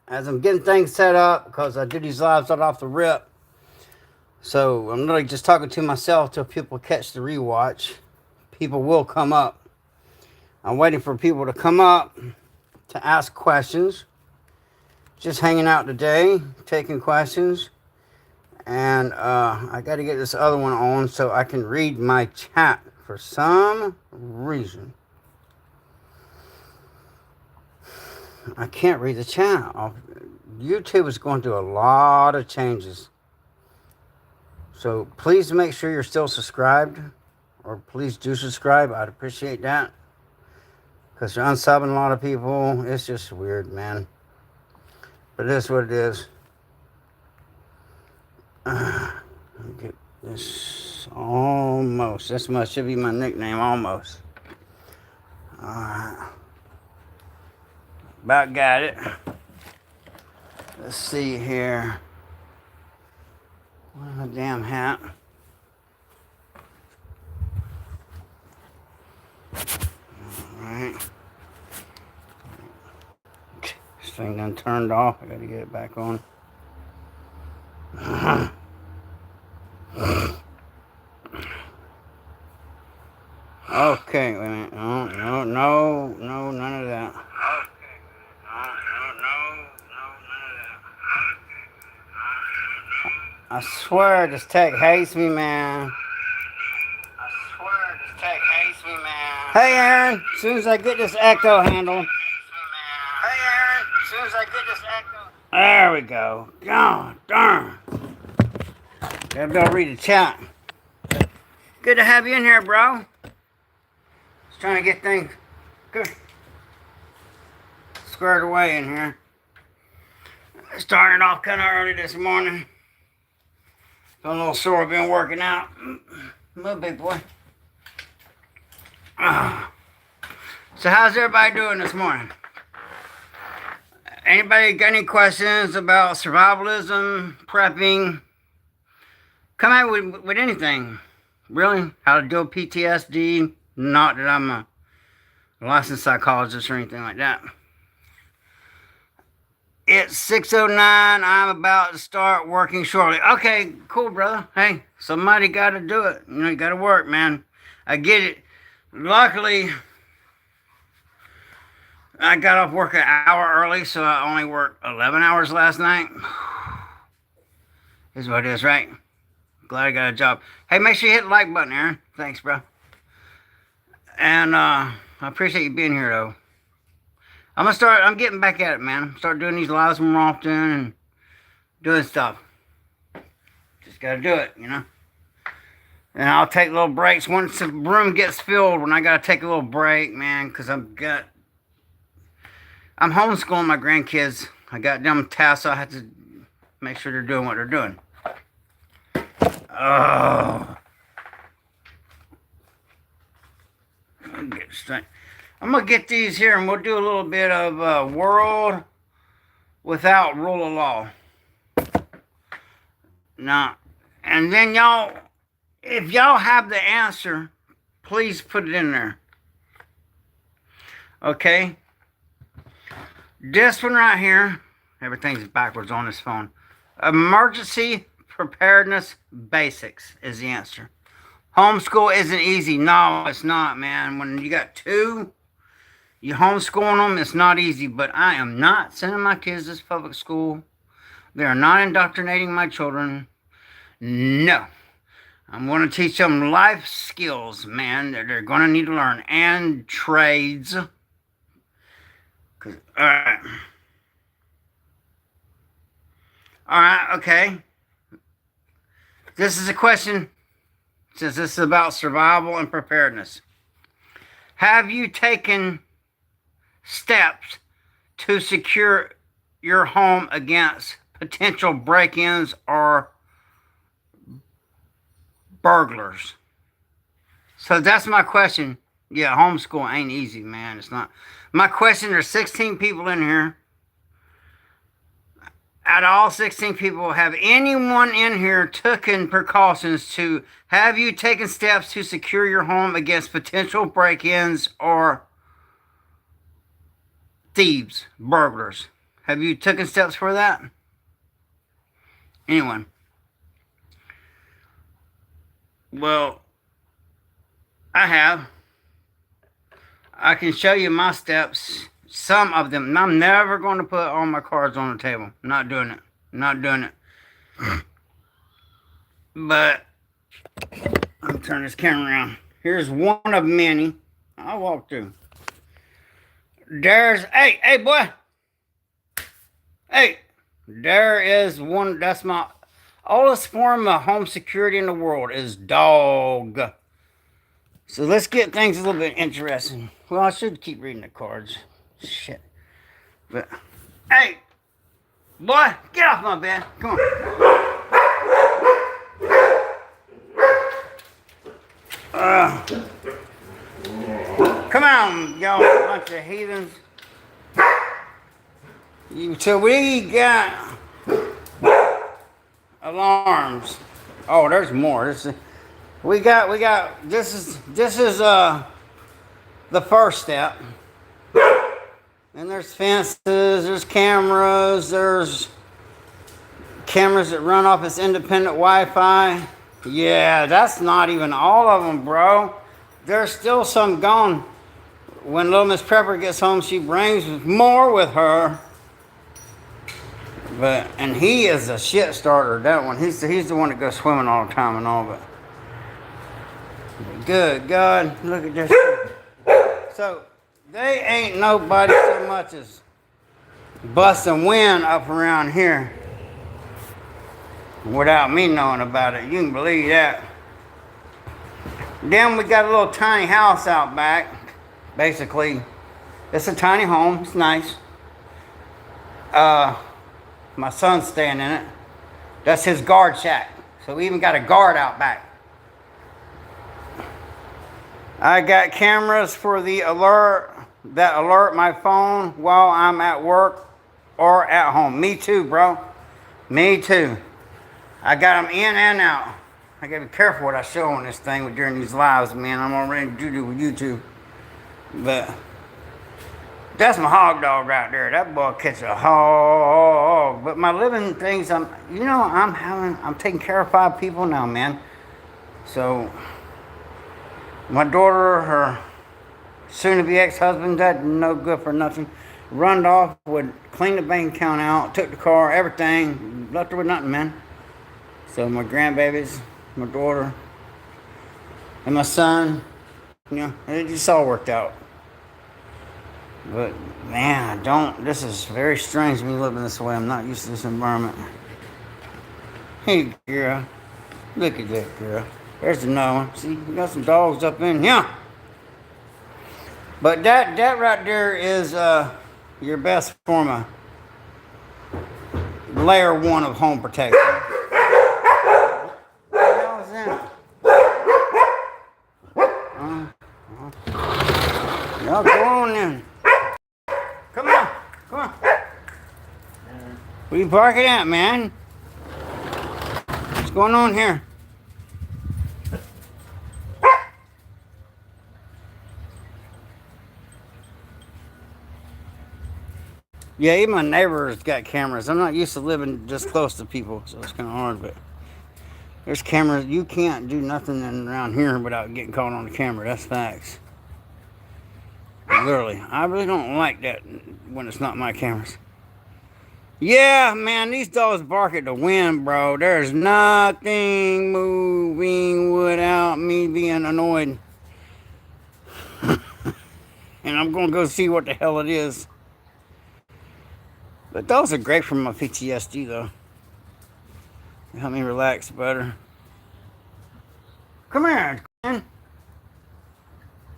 as I'm getting things set up, because I do these lives right off the rip. So I'm really just talking to myself till people catch the rewatch. People will come up. I'm waiting for people to come up to ask questions. Just hanging out today, taking questions. And I got to get this other one on so I can read my chat for some reason. I can't read the chat. YouTube is going through a lot of changes. So please make sure you're still subscribed. Or please do subscribe. I'd appreciate that. Because they're unsubbing a lot of people. It's just weird, man. But it is what it is. Get this almost. This must should be my nickname, almost. Alright. About got it. Let's see here. Where's my damn hat? Alright. This thing done turned off. I gotta get it back on. Okay, wait a minute. No, none of that. I swear this tech hates me, man. Hey, Aaron, as soon as I get this echo handle. There we go. God darn. Gotta be able to read the chat. Good to have you in here, bro. Just trying to get things good squared away in here. Started off kind of early this morning. Feeling a little sore, been working out. Little big boy. So how's everybody doing this morning? Anybody got any questions about survivalism, prepping? Come out with anything. Really? How to deal with PTSD? Not that I'm a licensed psychologist or anything like that. It's 6:09. I'm about to start working shortly. Okay, cool, brother. Hey, somebody got to do it. You know, you got to work, man. I get it. Luckily, I got off work an hour early, so I only worked 11 hours last night. Is what it is, right? Glad I got a job. Hey, make sure you hit the like button, Aaron. Thanks, bro. And I appreciate you being here, though. I'm getting back at it, man. Start doing these lives more often and doing stuff. Just gotta do it, you know? And I'll take little breaks once the room gets filled, when I gotta take a little break, man, because I'm homeschooling my grandkids. I got them tasks, so I have to make sure they're doing what they're doing. Oh. Get straight. I'm going to get these here and we'll do a little bit of world without rule of law. Now, and then y'all, if y'all have the answer, please put it in there. Okay? This one right here, everything's backwards on this phone. Emergency preparedness basics is the answer. Homeschool isn't easy. No, it's not, man. When you got two, you homeschooling them, it's not easy. But I am not sending my kids to public school. They are not indoctrinating my children. No. I'm going to teach them life skills, man, that they're going to need to learn. And trades. Alright. Alright, okay. This is a question, since this is about survival and preparedness. Have you taken steps to secure your home against potential break-ins or burglars? So that's my question. Yeah, homeschool ain't easy, man. It's not. My question, there's 16 people in here. Out of all 16 people, have anyone in here taken precautions to, have you taken steps to secure your home against potential break-ins or thieves, burglars? Have you taken steps for that? Anyway. Well, I have. I can show you my steps. Some of them. I'm never going to put all my cards on the table. Not doing it. Not doing it. But let me turn this camera around. Here's one of many. I'll walk through. There's, hey, boy. Hey, there is one. That's my oldest form of home security in the world is dog. So let's get things a little bit interesting. Well, I should keep reading the cards. Shit. But, hey, boy, get off my bed. Come on. Come on, y'all, bunch of heathens. So we got alarms. Oh, there's more. We got. This is the first step. And there's fences. There's cameras. There's cameras that run off its independent Wi-Fi. Yeah, that's not even all of them, bro. There's still some gone. When little Miss Prepper gets home, she brings more with her. And he is a shit starter. That one, he's the one that goes swimming all the time and all. But good God, look at this. So they ain't nobody so much as busting wind up around here without me knowing about it. You can believe that. Then we got a little tiny house out back. Basically, it's a tiny home. It's nice. My son's staying in it. That's his guard shack. So we even got a guard out back. I got cameras for the alert that alert my phone while I'm at work or at home. Me too, bro. Me too. I got them in and out. I gotta be careful what I show on this thing during these lives, man. I'm already doo-doo with YouTube. But that's my hog dog right there. That boy catch a hog. But my living things, I'm taking care of 5 people now, man. So my daughter, her soon-to-be ex-husband, that no good for nothing, runned off, would clean the bank account out, took the car, everything, left her with nothing, man. So my grandbabies, my daughter, and my son, it just all worked out. But man, this is very strange me living this way. I'm not used to this environment. Hey girl, look at that girl. There's another one. See, we got some dogs up in here. But that right there is your best form of layer 1 of home protection. What the hell is that? Y'all go on then. Come on. What are you barking at, man? What's going on here? Yeah, even my neighbors got cameras. I'm not used to living just close to people, so it's kind of hard, but there's cameras. You can't do nothing around here without getting caught on the camera. That's facts. Literally. I really don't like that when it's not my cameras. Yeah, man, these dogs bark at the wind, bro. There's nothing moving without me being annoyed. And I'm going to go see what the hell it is. But those are great for my PTSD, though. They help me relax better. Come here, man.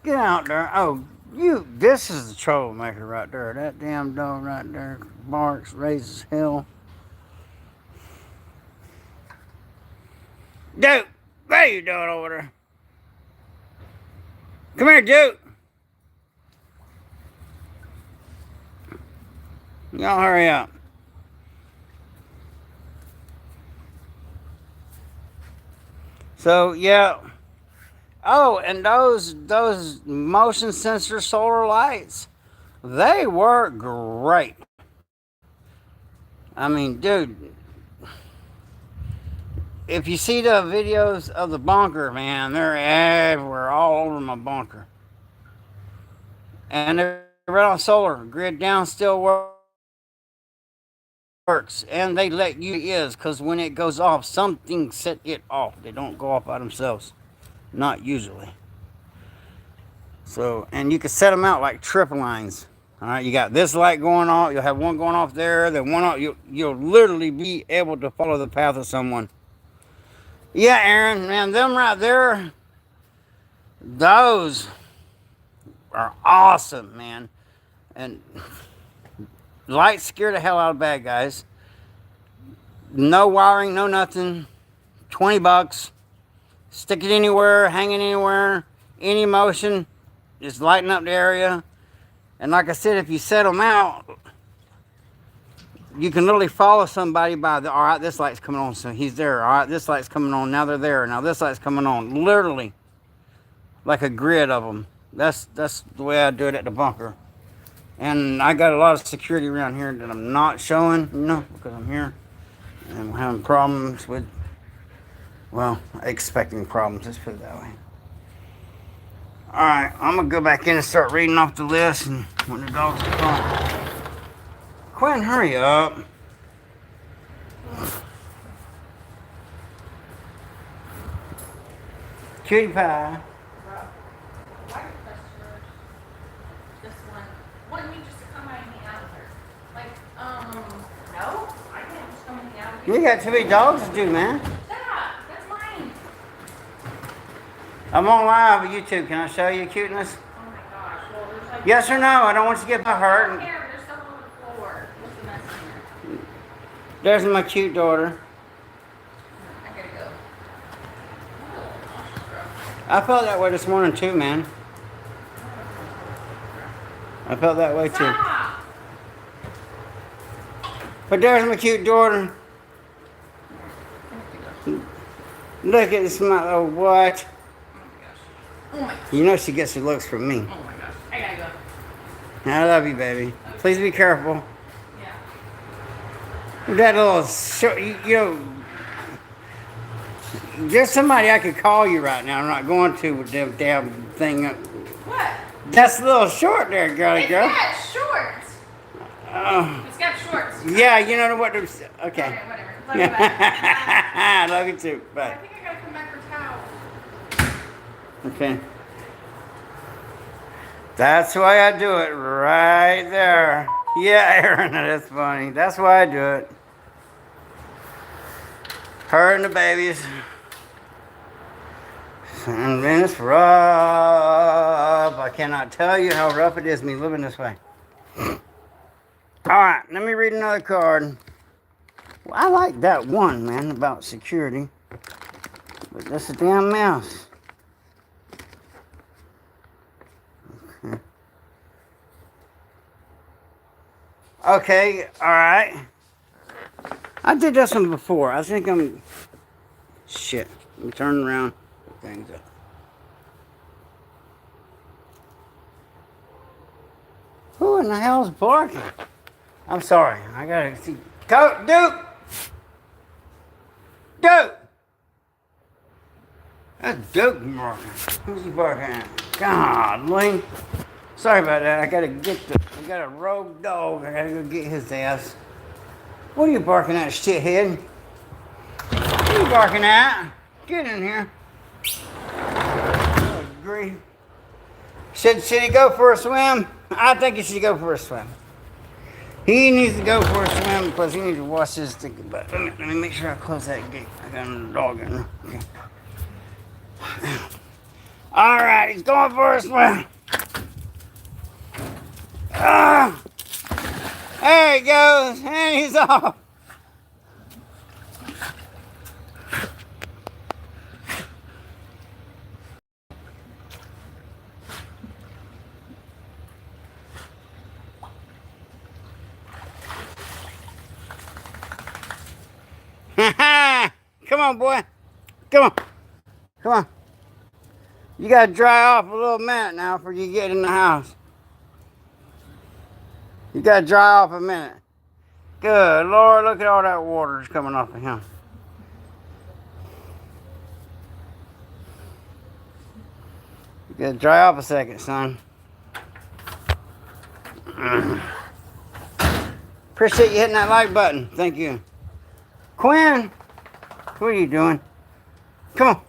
Get out there. Oh, this is the troublemaker right there. That damn dog right there barks, raises hell. Duke, what are you doing over there? Come here, Duke. Y'all hurry up. So, yeah. Oh, and those motion sensor solar lights, they work great. I mean, dude, if you see the videos of the bunker, man, they're everywhere, all over my bunker. And they're right on solar. Grid down still works. And they let you is, because when it goes off, something set it off. They don't go off by themselves. Not usually. So, and you can set them out like triple lines. All right, you got this light going off. You'll have one going off there, then one off. You'll literally be able to follow the path of someone. Yeah, Aaron, man, them right there, those are awesome, man. And lights scare the hell out of bad guys. No wiring, no nothing. $20. Stick it anywhere, hang it anywhere, any motion, just lighten up the area. And like I said, if you set them out, you can literally follow somebody by the, all right, this light's coming on, so he's there. All right, this light's coming on, now they're there. Now this light's coming on. Literally, like a grid of them. That's the way I do it at the bunker. And I got a lot of security around here that I'm not showing, you know, because I'm here. And I'm having problems with, well, expecting problems, let's put it that way. Alright, I'm going to go back in and start reading off the list and when the dogs are gone. Quinn, hurry up. Cutie pie. This one. Wanting me just to come out and hang out with her. Like, no, I can't just come and hang out with you. You got too many dogs to do, man. Stop, that's mine. I'm on live on YouTube. Can I show you cuteness? Oh my gosh, well, there's like... Yes or no? I don't want you to get hurt. I don't care, there's stuff on the floor. What's the mess in here? There's my cute daughter. I gotta go. I felt that way this morning too, man. I felt that way too. Stop! But there's my cute daughter. Look at this, my oh what? Oh my gosh. You know she gets her looks from me. Oh my gosh. I gotta go. I love you, baby. Please be careful. Yeah. That little short, you know, there's somebody I could call you right now. I'm not going to with them damn thing. What? That's a little short there, girly girl. It's got shorts. It's got shorts. Yeah, you know what? Okay. Okay, whatever. Love you, bye. I love you too. I Bye. think I gotta come back for towels. Okay. That's why I do it right there. Yeah, Aaron, that's funny. That's why I do it. Her and the babies. And then it's rough. I cannot tell you how rough it is me living this way. Alright, let me read another card. Well, I like that one, man, about security. But that's a damn mouse. Okay. Okay, alright. I did this one before. I think I'm... Shit. Let me turn around. Put things up. Who in the hell's barking? I'm sorry. I gotta see. Go, Duke! Duke! That's Duke barking. Who's he barking at? Godly. Sorry about that. I got a rogue dog. I gotta go get his ass. What are you barking at, shithead? What are you barking at? Get in here. Oh, grief. Should he go for a swim? I think he should go for a swim. He needs to go for a swim because he needs to wash his stinky butt. Let me make sure I close that gate. I got another dog in there. Okay. All right, he's going for a swim. Ah, there he goes, and he's off. Come on, boy. Come on. Come on. You gotta dry off a little minute now before you get in the house. You gotta dry off a minute. Good Lord, look at all that water that's coming off of him. You gotta dry off a second, son. Appreciate you hitting that like button. Thank you. Quinn, what are you doing? Come on.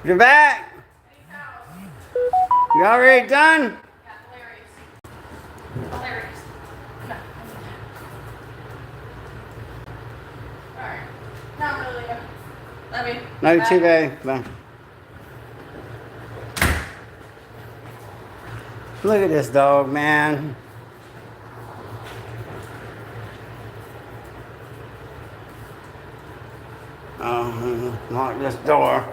You're back. You already done? Yeah, hilarious. Hilarious. No. Alright. Not really. Love you. Love you Bye. too, baby. Bye. Look at this dog, man. Oh, lock this door.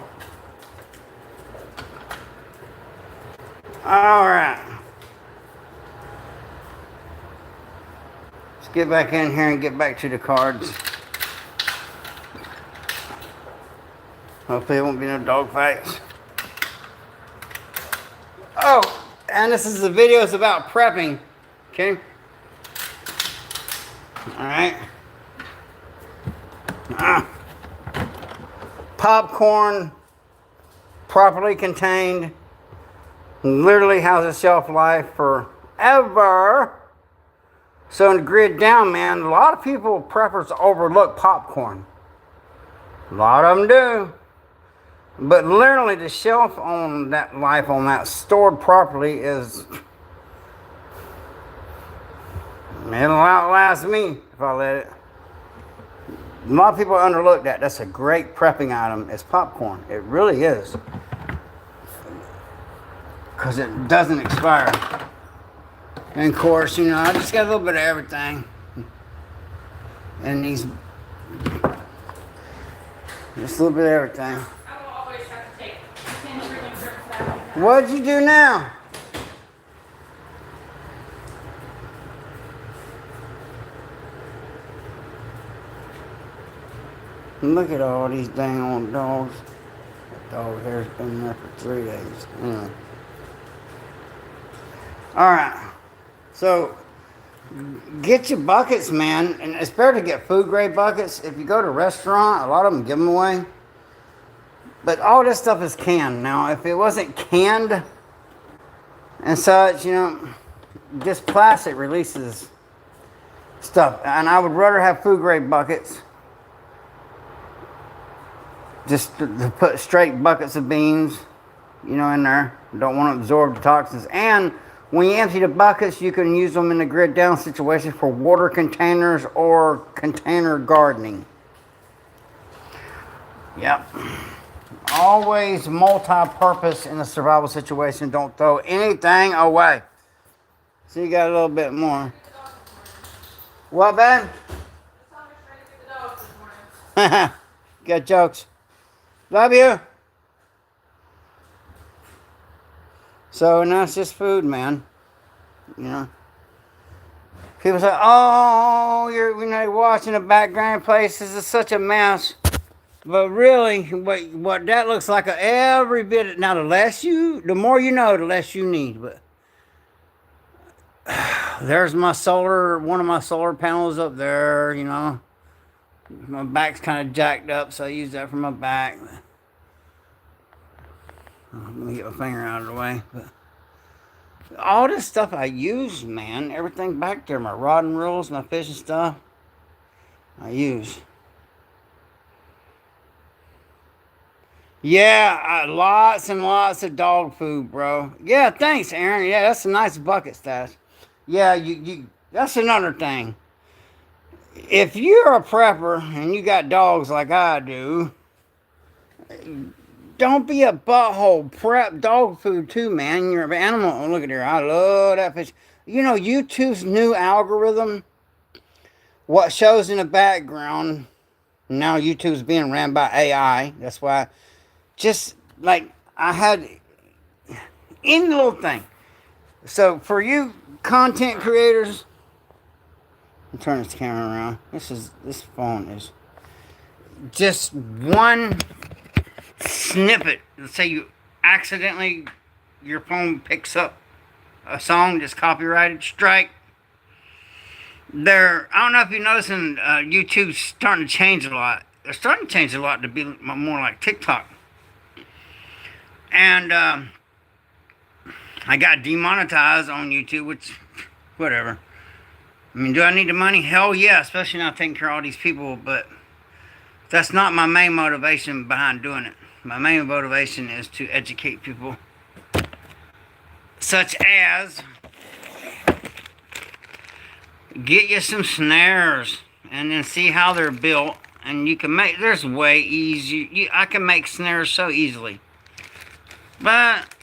All right. Let's get back in here and get back to the cards. Hopefully there won't be no dog fights. Oh, and this is the videos about prepping. Okay? Alright. Popcorn, properly contained, literally has a shelf life forever. So in the grid down, man, a lot of people, preppers, overlook popcorn. A lot of them do. But literally the shelf on that life on that stored properly is, it'll outlast me if I let it. A lot of people underlook that. That's a great prepping item. It's popcorn. It really is. Because it doesn't expire. And of course, you know, I just got a little bit of everything. And these, just a little bit of everything. I will always have to take 10 freaking trips back. What'd you do now? Look at all these dang old dogs. That dog hair's been there for 3 days. Anyway. Alright. So, get your buckets, man. And it's better to get food grade buckets. If you go to a restaurant, a lot of them give them away. But all this stuff is canned. Now, if it wasn't canned and such, you know, just plastic releases stuff. And I would rather have food grade buckets. Just to put straight buckets of beans, you know, in there. Don't want to absorb the toxins. And when you empty the buckets, you can use them in the grid down situation for water containers or container gardening. Yep. Always multi-purpose in a survival situation. Don't throw anything away. So you got a little bit more. What, babe? Got jokes. Love you. So now it's just food, man. You know. People say, "Oh, you're watching the background place. This is such a mess." But really, what that looks like every bit. Now, the more you know, the less you need. But there's my one of my solar panels up there. You know, my back's kind of jacked up, so I use that for my back. Let me get my finger out of the way. But all this stuff I use, man, everything back there, my rod and reels, my fishing stuff, I use. Yeah, lots and lots of dog food, bro. Yeah, thanks, Aaron. Yeah, that's a nice bucket stash. Yeah, that's another thing. If you're a prepper and you got dogs like I do, don't be a butthole. Prep dog food too, man. You're an animal. Oh, look at here. I love that fish. You know, YouTube's new algorithm, what shows in the background, now YouTube's being ran by AI. That's why, just like I had, Any little thing. So for you content creators, I'm turning this camera around. This phone is just one snippet. Let's say you accidentally, your phone picks up a song that's copyrighted, strike. I don't know if you're noticing, YouTube's starting to change a lot. They're starting to change a lot to be more like TikTok. And I got demonetized on YouTube, which, whatever. I mean, do I need the money? Hell yeah, especially now taking care of all these people, but that's not my main motivation behind doing it. My main motivation is to educate people, such as get you some snares and then see how they're built, and you can make, there's way easy, I can make snares so easily, but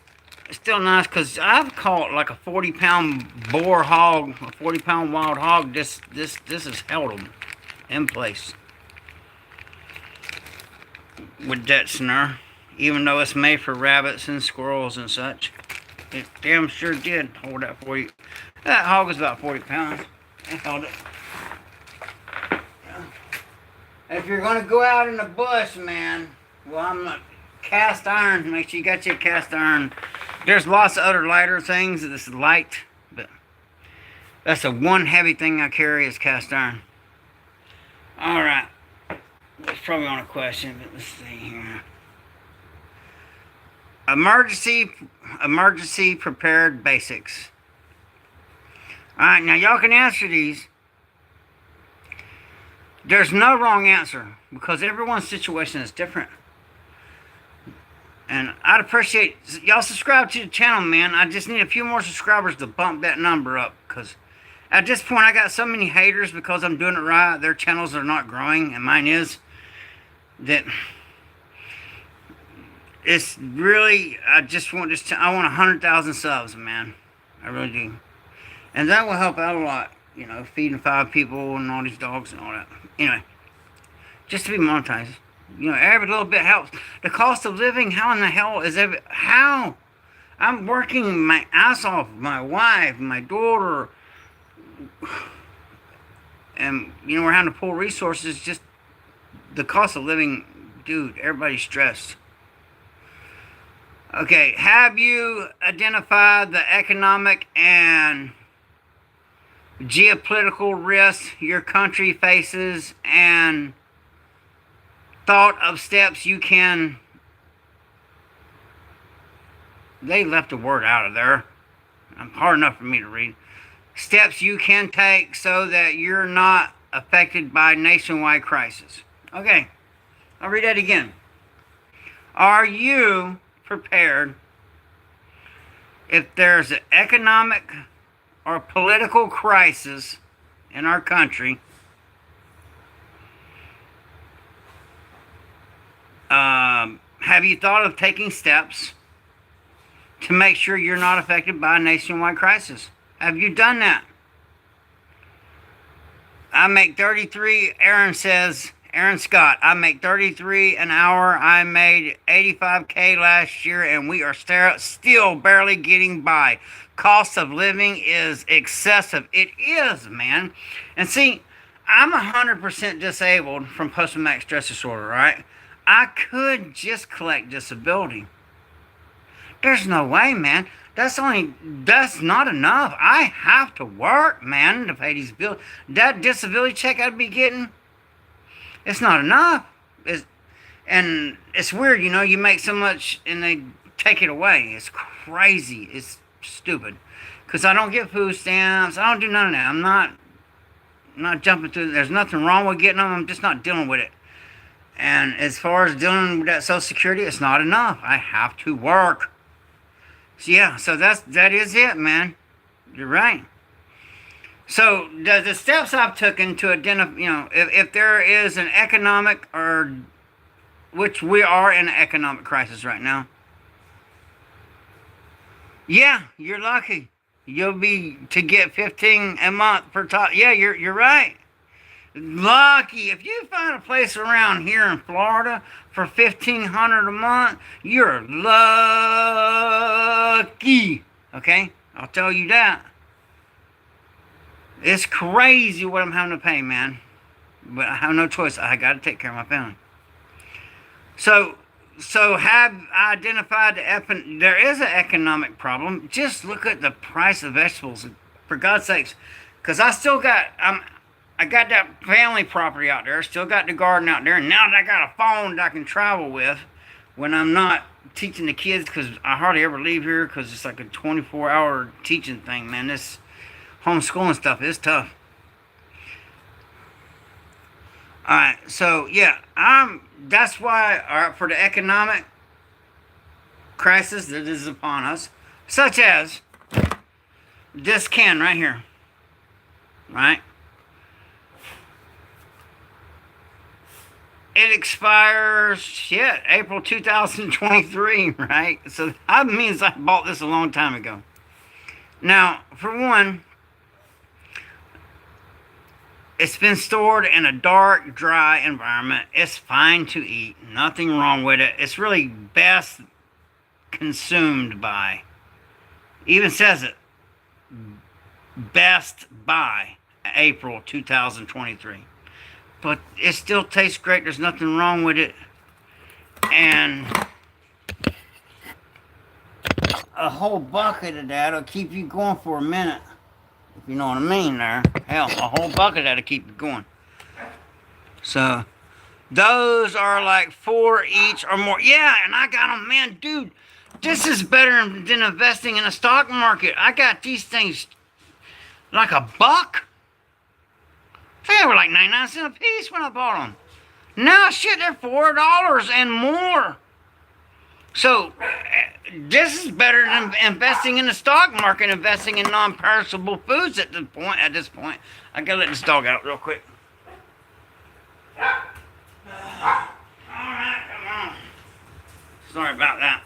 it's still nice because I've caught like a 40-pound boar hog, a 40-pound wild hog. This has held them in place with that snare, even though it's made for rabbits and squirrels and such. It damn sure did hold that 40. That hog was about 40 pounds. It held it. If you're gonna go out in the bush, man, well, I'm not cast iron. Make sure you got your cast iron. There's lots of other lighter things that's light, but that's the one heavy thing I carry is cast iron. All right, that's probably on a question, but let's see here. Emergency prepared basics. All right, now y'all can answer these. There's no wrong answer because everyone's situation is different. And I'd appreciate y'all subscribe to the channel, man. I just need a few more subscribers to bump that number up, because at this point I got so many haters because I'm doing it right. Their channels are not growing and mine is. That it's really, I want 100,000 subs, man. I really do. And that will help out a lot. You know, feeding 5 people and all these dogs and all that. Anyway, just to be monetized. You know, every little bit helps. The cost of living, how in the hell is how? I'm working my ass off, my wife, my daughter, and, you know, we're having to pull resources. Just the cost of living, dude, everybody's stressed. Okay, have you identified the economic and geopolitical risks your country faces and thought of steps you can... They left a word out of there. Hard enough for me to read. Steps you can take so that you're not affected by nationwide crisis. Okay, I'll read that again. Are you prepared if there's an economic or political crisis in our country? Have you thought of taking steps to make sure you're not affected by a nationwide crisis? Have you done that? I make 33, Aaron Scott, I make 33 an hour. I made 85K last year and we are still barely getting by. Cost of living is excessive. It is, man. And see, I'm 100% disabled from post-traumatic stress disorder, right? I could just collect disability. There's no way, man. That's not enough. I have to work, man, to pay these bills. That disability check I'd be getting, it's not enough. And it's weird, you know, you make so much and they take it away. It's crazy. It's stupid. Because I don't get food stamps. I don't do none of that. I'm not jumping through. There's nothing wrong with getting them. I'm just not dealing with it. And as far as dealing with that Social Security, it's not enough. I have to work. So yeah, so that is it, man. You're right. So the steps I've taken to identify, you know, if there is an economic which we are in an economic crisis right now. Yeah, you're lucky. You'll be to get 15 a month per top. Yeah, you're right. Lucky. If you find a place around here in Florida for $1,500 a month, you're lucky. Okay? I'll tell you that. It's crazy what I'm having to pay, man. But I have no choice. I got to take care of my family. So have I identified there is an economic problem. Just look at the price of vegetables, for God's sakes. Because I still got, I got that family property out there, still got the garden out there, and now that I got a phone that I can travel with when I'm not teaching the kids, because I hardly ever leave here because it's like a 24-hour teaching thing, man. This homeschooling stuff is tough. Alright, so yeah, that's why, for the economic crisis that is upon us, such as this can right here, right? It expires, April 2023, right? So that means I bought this a long time ago. Now, for one, it's been stored in a dark, dry environment. It's fine to eat. Nothing wrong with it. It's really best consumed by. Even says it. Best by April 2023. But it still tastes great. There's nothing wrong with it. And a whole bucket of that will keep you going for a minute. If you know what I mean there. Hell, a whole bucket that'll keep you going. So, those are like 4 each or more. Yeah, and I got them, man, dude. This is better than investing in a stock market. I got these things like $1. I think they were like 99 cents a piece when I bought them. Now, shit, they're $4 and more. So, this is better than investing in the stock market, investing in non-perishable foods at this point. I gotta let this dog out real quick. Alright, come on. Sorry about that.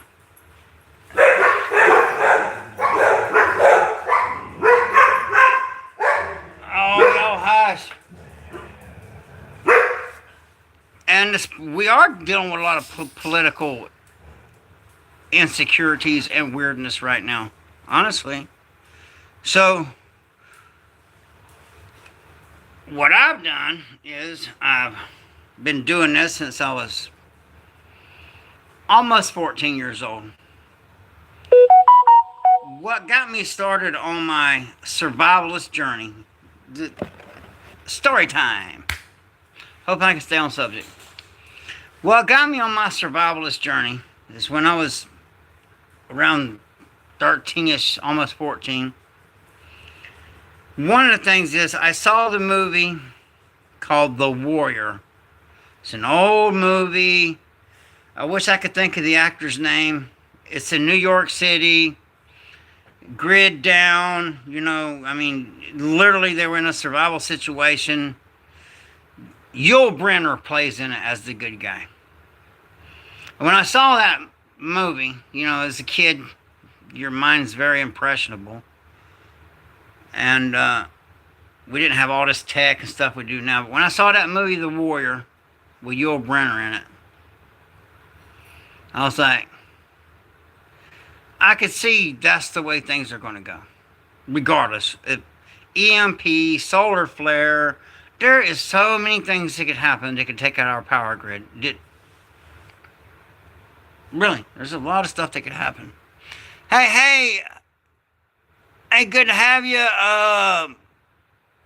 Oh, no, hush. And we are dealing with a lot of political insecurities and weirdness right now, honestly. So what I've done is I've been doing this since I was almost 14 years old. What got me started on my survivalist journey, story time. Hope I can stay on subject. What got me on my survivalist journey is when I was around 13-ish, almost 14. One of the things is I saw the movie called The Warrior. It's an old movie. I wish I could think of the actor's name. It's in New York City. Grid down, literally they were in a survival situation. Yul Brynner plays in it as the good guy. And when I saw that movie, as a kid, your mind's very impressionable. And we didn't have all this tech and stuff we do now. But when I saw that movie, The Warrior, with Yul Brynner in it, I was like, I could see that's the way things are going to go. Regardless. EMP, solar flare, there is so many things that could happen that could take out our power grid. Really, there's a lot of stuff that could happen. Hey, good to have you,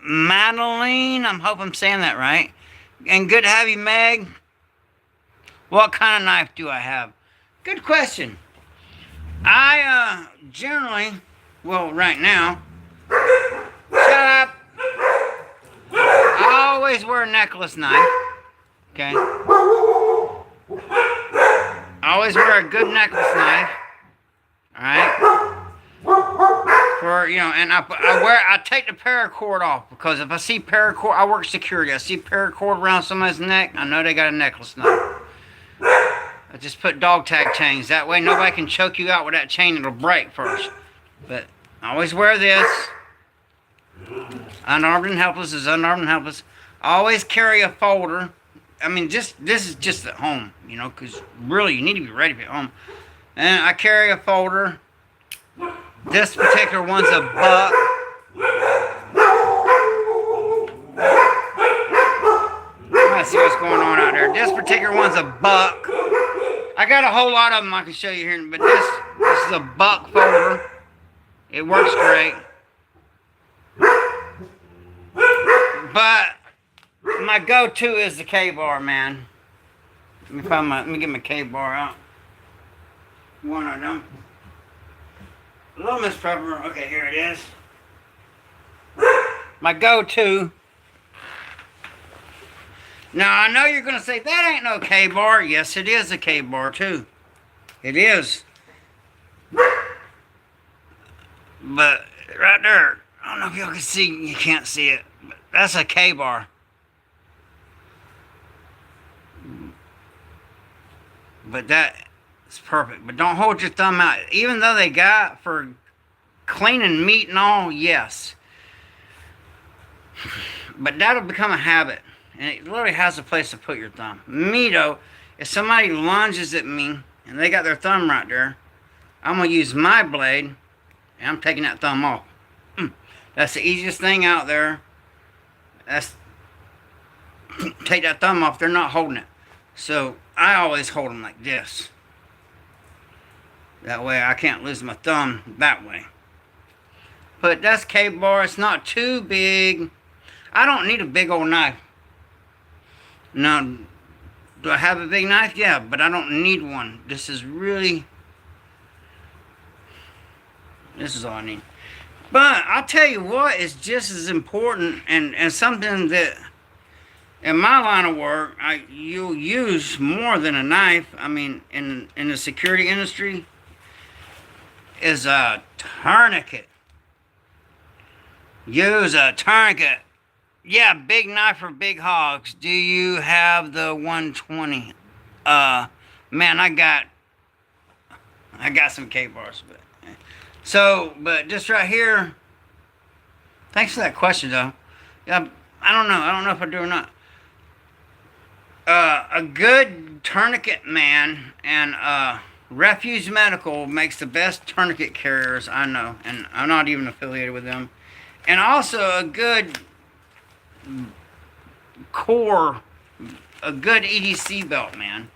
Madeline. I hope I'm saying that right. And good to have you, Meg. What kind of knife do I have? Good question. I, generally, right now, shut up. I always wear a necklace knife. Okay? I always wear a good necklace knife. Alright? And I take the paracord off, because if I see paracord, I work security. I see paracord around somebody's neck, I know they got a necklace knife. I just put dog tag chains. That way nobody can choke you out with that chain. It'll break first. But I always wear this. Unarmed and helpless is unarmed and helpless. Always carry a folder. I mean, this is just at home, you know, because really you need to be ready for home. And I carry a folder. This particular one's a buck. Let's see what's going on out there. This particular one's a buck. I got a whole lot of them I can show you here, but this is a buck folder. It works great. But my go-to is the K-bar, man. Let me get my K-bar out. One of them. Little Miss Prepper. Okay, here it is. My go-to. Now, I know you're going to say, that ain't no K-bar. Yes, it is a K-bar, too. It is. But, right there, I don't know if y'all can see, you can't see it, but that's a K-bar. But that is perfect. But don't hold your thumb out. Even though they got for cleaning meat and all, yes. But that'll become a habit. And it literally has a place to put your thumb. Me, though, if somebody lunges at me and they got their thumb right there, I'm going to use my blade and I'm taking that thumb off. That's the easiest thing out there. Take that thumb off. They're not holding it. So I always hold them like this. That way I can't lose my thumb that way. But that's K-bar. It's not too big. I don't need a big old knife. Now, do I have a big knife? Yeah, but I don't need one. This is all I need. But I'll tell you what is just as important and something that in my line of work you'll use more than a knife. I mean, in the security industry, is a tourniquet. Use a tourniquet. Yeah, big knife for big hogs. Do you have the 120? Man, I got some K-bars, but just right here. Thanks for that question, though. Yeah, I don't know if I do or not. A good tourniquet man and Refuge Medical makes the best tourniquet carriers I know, and I'm not even affiliated with them. And also a good EDC belt, man.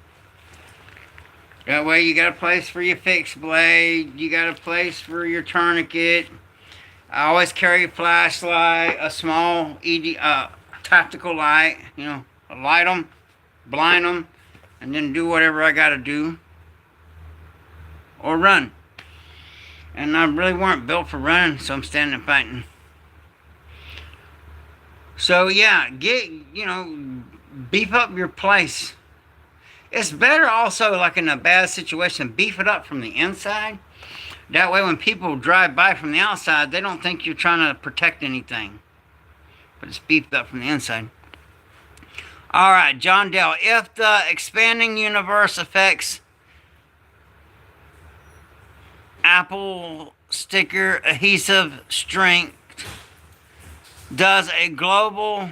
That way you got a place for your fixed blade, you got a place for your tourniquet. I always carry a flashlight, a small tactical light, you know, light them, blind them, and then do whatever I gotta do. Or run. And I really weren't built for running, so I'm standing and fighting. So yeah, beef up your place. It's better also, like in a bad situation, beef it up from the inside. That way when people drive by from the outside, they don't think you're trying to protect anything. But it's beefed up from the inside. Alright, John Dell. If the expanding universe affects Apple sticker adhesive strength, does a global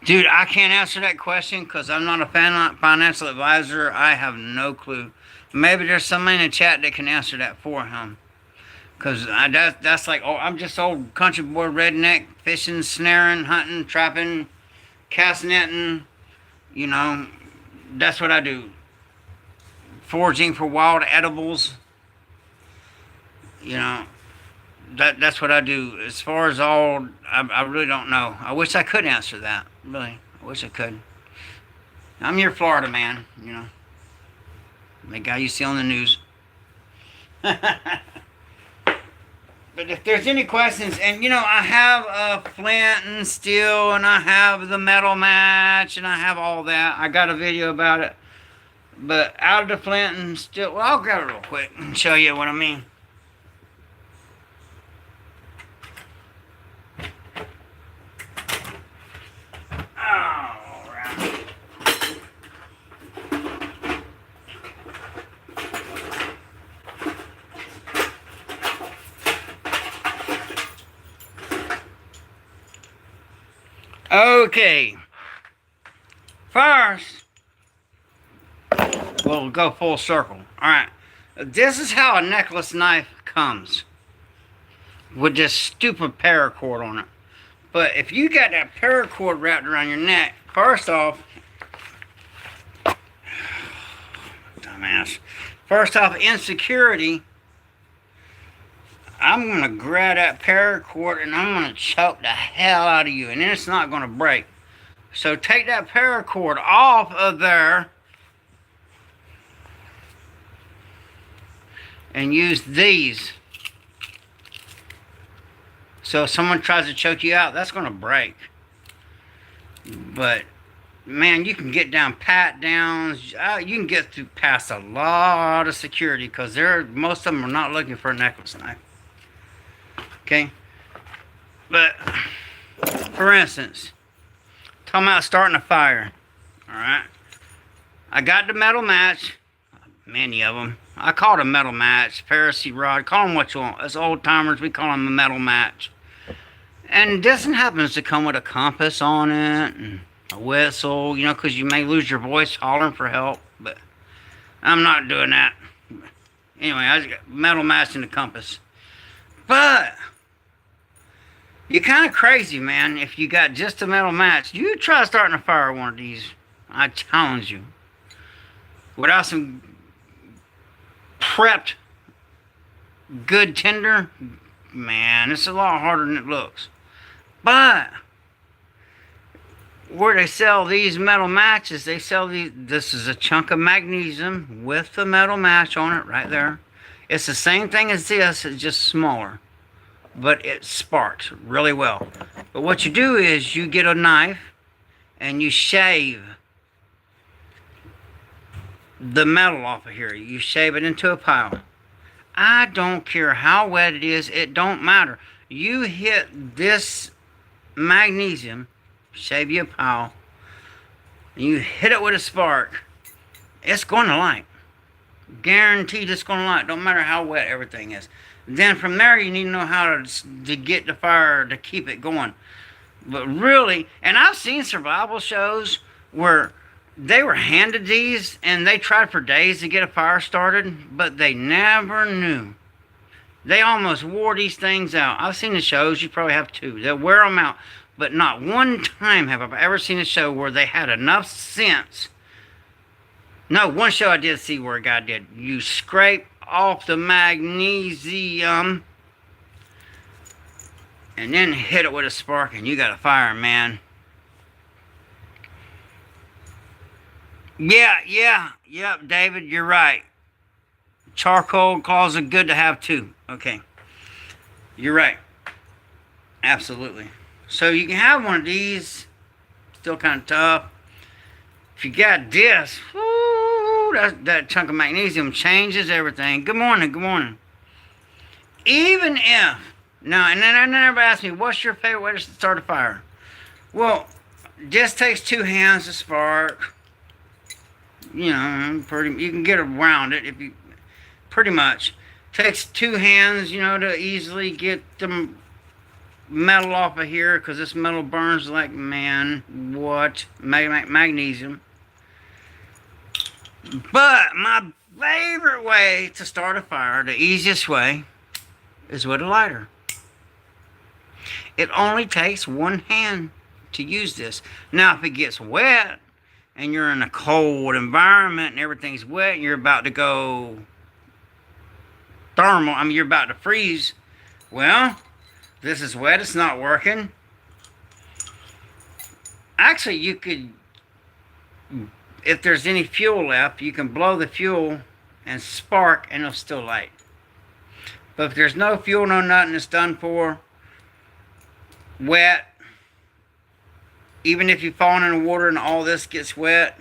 Dude, I can't answer that question because I'm not a financial advisor. I have no clue. Maybe there's somebody in the chat that can answer that for him. Because that's like, oh, I'm just old country boy redneck, fishing, snaring, hunting, trapping, cast netting. You know, that's what I do. Foraging for wild edibles. You know, that's what I do. As far as all, I really don't know. I wish I could answer that. Really, I wish I could. I'm your Florida man, you know. The guy you see on the news. But if there's any questions, and you know, I have a flint and steel, and I have the metal match, and I have all that. I got a video about it. But out of the flint and steel, well, I'll grab it real quick and show you what I mean. Alright. Okay. First, we'll go full circle. Alright. This is how a necklace knife comes. With this stupid paracord on it. But if you got that paracord wrapped around your neck, first off, dumbass. First off, insecurity. I'm going to grab that paracord and I'm going to choke the hell out of you. And then it's not going to break. So take that paracord off of there. And use these. So if someone tries to choke you out, that's going to break. But, man, you can get down pat downs. You can get through past a lot of security because most of them are not looking for a necklace knife. Okay? But, for instance, talking about starting a fire. Alright? I got the metal match. Many of them. I call it a metal match. Pharisee rod. Call them what you want. As old timers, we call them a metal match. And this happens to come with a compass on it. And a whistle. You know, because you may lose your voice hollering for help. But I'm not doing that. Anyway, I just got metal match and a compass. But you're kind of crazy, man. If you got just a metal match, you try starting a fire with one of these. I challenge you. Without some prepped good tinder, man, it's a lot harder than it looks. But where they sell these metal matches, they sell these. This is a chunk of magnesium with the metal match on it right there. It's the same thing as this, it's just smaller, but it sparks really well. But what you do is you get a knife and you shave the metal off of here. You shave it into a pile. I don't care how wet it is, it don't matter. You hit this magnesium, shave you a pile, and you hit it with a spark, it's going to light. Guaranteed it's going to light. Don't matter how wet everything is. Then from there you need to know how to get the fire to keep it going. But really, and I've seen survival shows where they were handed these and they tried for days to get a fire started, but they never knew. They almost wore these things out. I've seen the shows, you probably have too. They'll wear them out. But not one time have I ever seen a show where they had enough sense. No, one show I did see where a guy did. You scrape off the magnesium and then hit it with a spark and you got a fire, man. Yeah, David, you're right. Charcoal claws are good to have too. Okay. You're right. Absolutely. So you can have one of these. Still kind of tough. If you got this, whoo, that chunk of magnesium changes everything. Good morning, good morning. Even if, now, and then everybody asks me, what's your favorite way to start a fire? Well, just takes two hands to spark. You know, you can get around it if you, pretty much. Takes two hands, you know, to easily get the metal off of here, because this metal burns like, man, what? Magnesium. But my favorite way to start a fire, the easiest way, is with a lighter. It only takes one hand to use this. Now, if it gets wet, and you're in a cold environment, and everything's wet, and you're about to go thermal, I mean, you're about to freeze, well, this is wet, it's not working. Actually, you could, if there's any fuel left, you can blow the fuel and spark and it'll still light. But if there's no fuel, no nothing, it's done for, wet, even if you fall in the water and all this gets wet,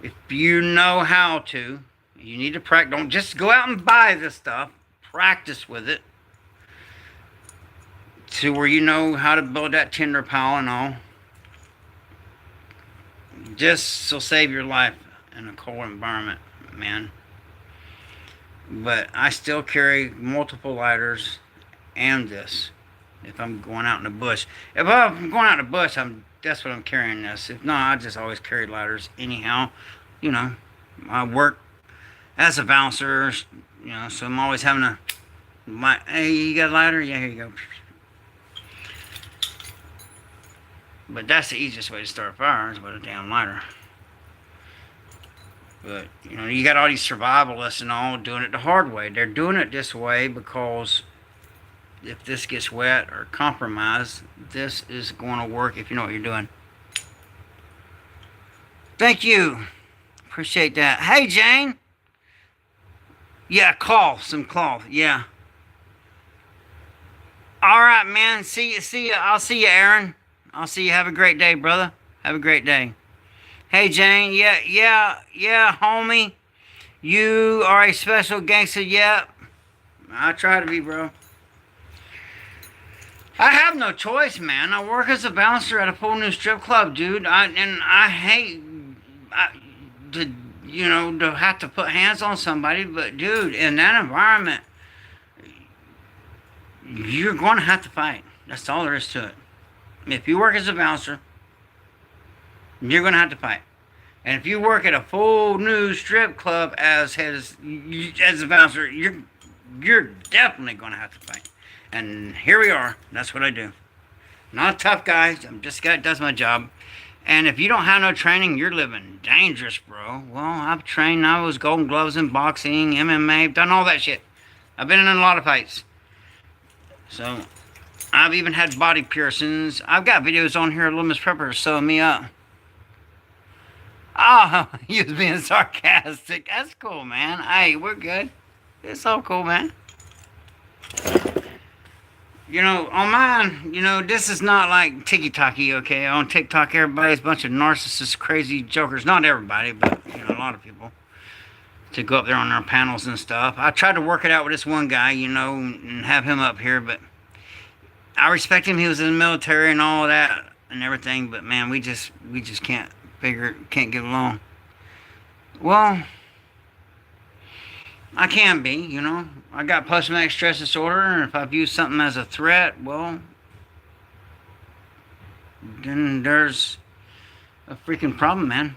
if you know how to, you need to practice. Don't just go out and buy this stuff. Practice with it to where you know how to build that tinder pile and all. This will save your life in a cold environment, man. But I still carry multiple lighters and this. if I'm going out in the bush. If I'm going out in the bush, that's what I'm carrying this. If not, I just always carry ladders anyhow. You know, I work as a bouncer, you know, so I'm always having hey, you got a ladder? Yeah, here you go. But that's the easiest way to start fires with a damn ladder. But, you know, you got all these survivalists and all doing it the hard way. They're doing it this way because if this gets wet or compromised, this is going to work if you know what you're doing. Thank you. Appreciate that. Hey, Jane. Yeah, some cloth. Yeah. All right, man. See you. I'll see you, Aaron. I'll see you. Have a great day, brother. Have a great day. Hey, Jane. Yeah, homie. You are a special gangster. Yeah. I try to be, bro. I have no choice, man. I work as a bouncer at a full new strip club, dude. I hate to have to put hands on somebody, but dude, in that environment, you're going to have to fight. That's all there is to it. If you work as a bouncer, you're going to have to fight. And if you work at a full new strip club as a bouncer, you're definitely going to have to fight. And here we are. That's what I do. Not a tough guy. I'm just a guy that does my job. And if you don't have no training, you're living dangerous, bro. Well, I've trained. I was Golden Gloves in boxing, MMA. I've done all that shit. I've been in a lot of fights. So, I've even had body piercings. I've got videos on here of Little Miss Prepper sewing me up. Oh, he was being sarcastic. That's cool, man. Hey, we're good. It's all cool, man. You know, on mine, you know, this is not like tiki-taki, okay? On TikTok, everybody's a bunch of narcissists, crazy jokers. Not everybody, but, you know, a lot of people. To go up there on their panels and stuff. I tried to work it out with this one guy, you know, and have him up here, but I respect him. He was in the military and all of that and everything, but, man, we just can't get along. Well, I can be, you know. I got post-traumatic stress disorder, and if I view something as a threat, well, then there's a freaking problem, man.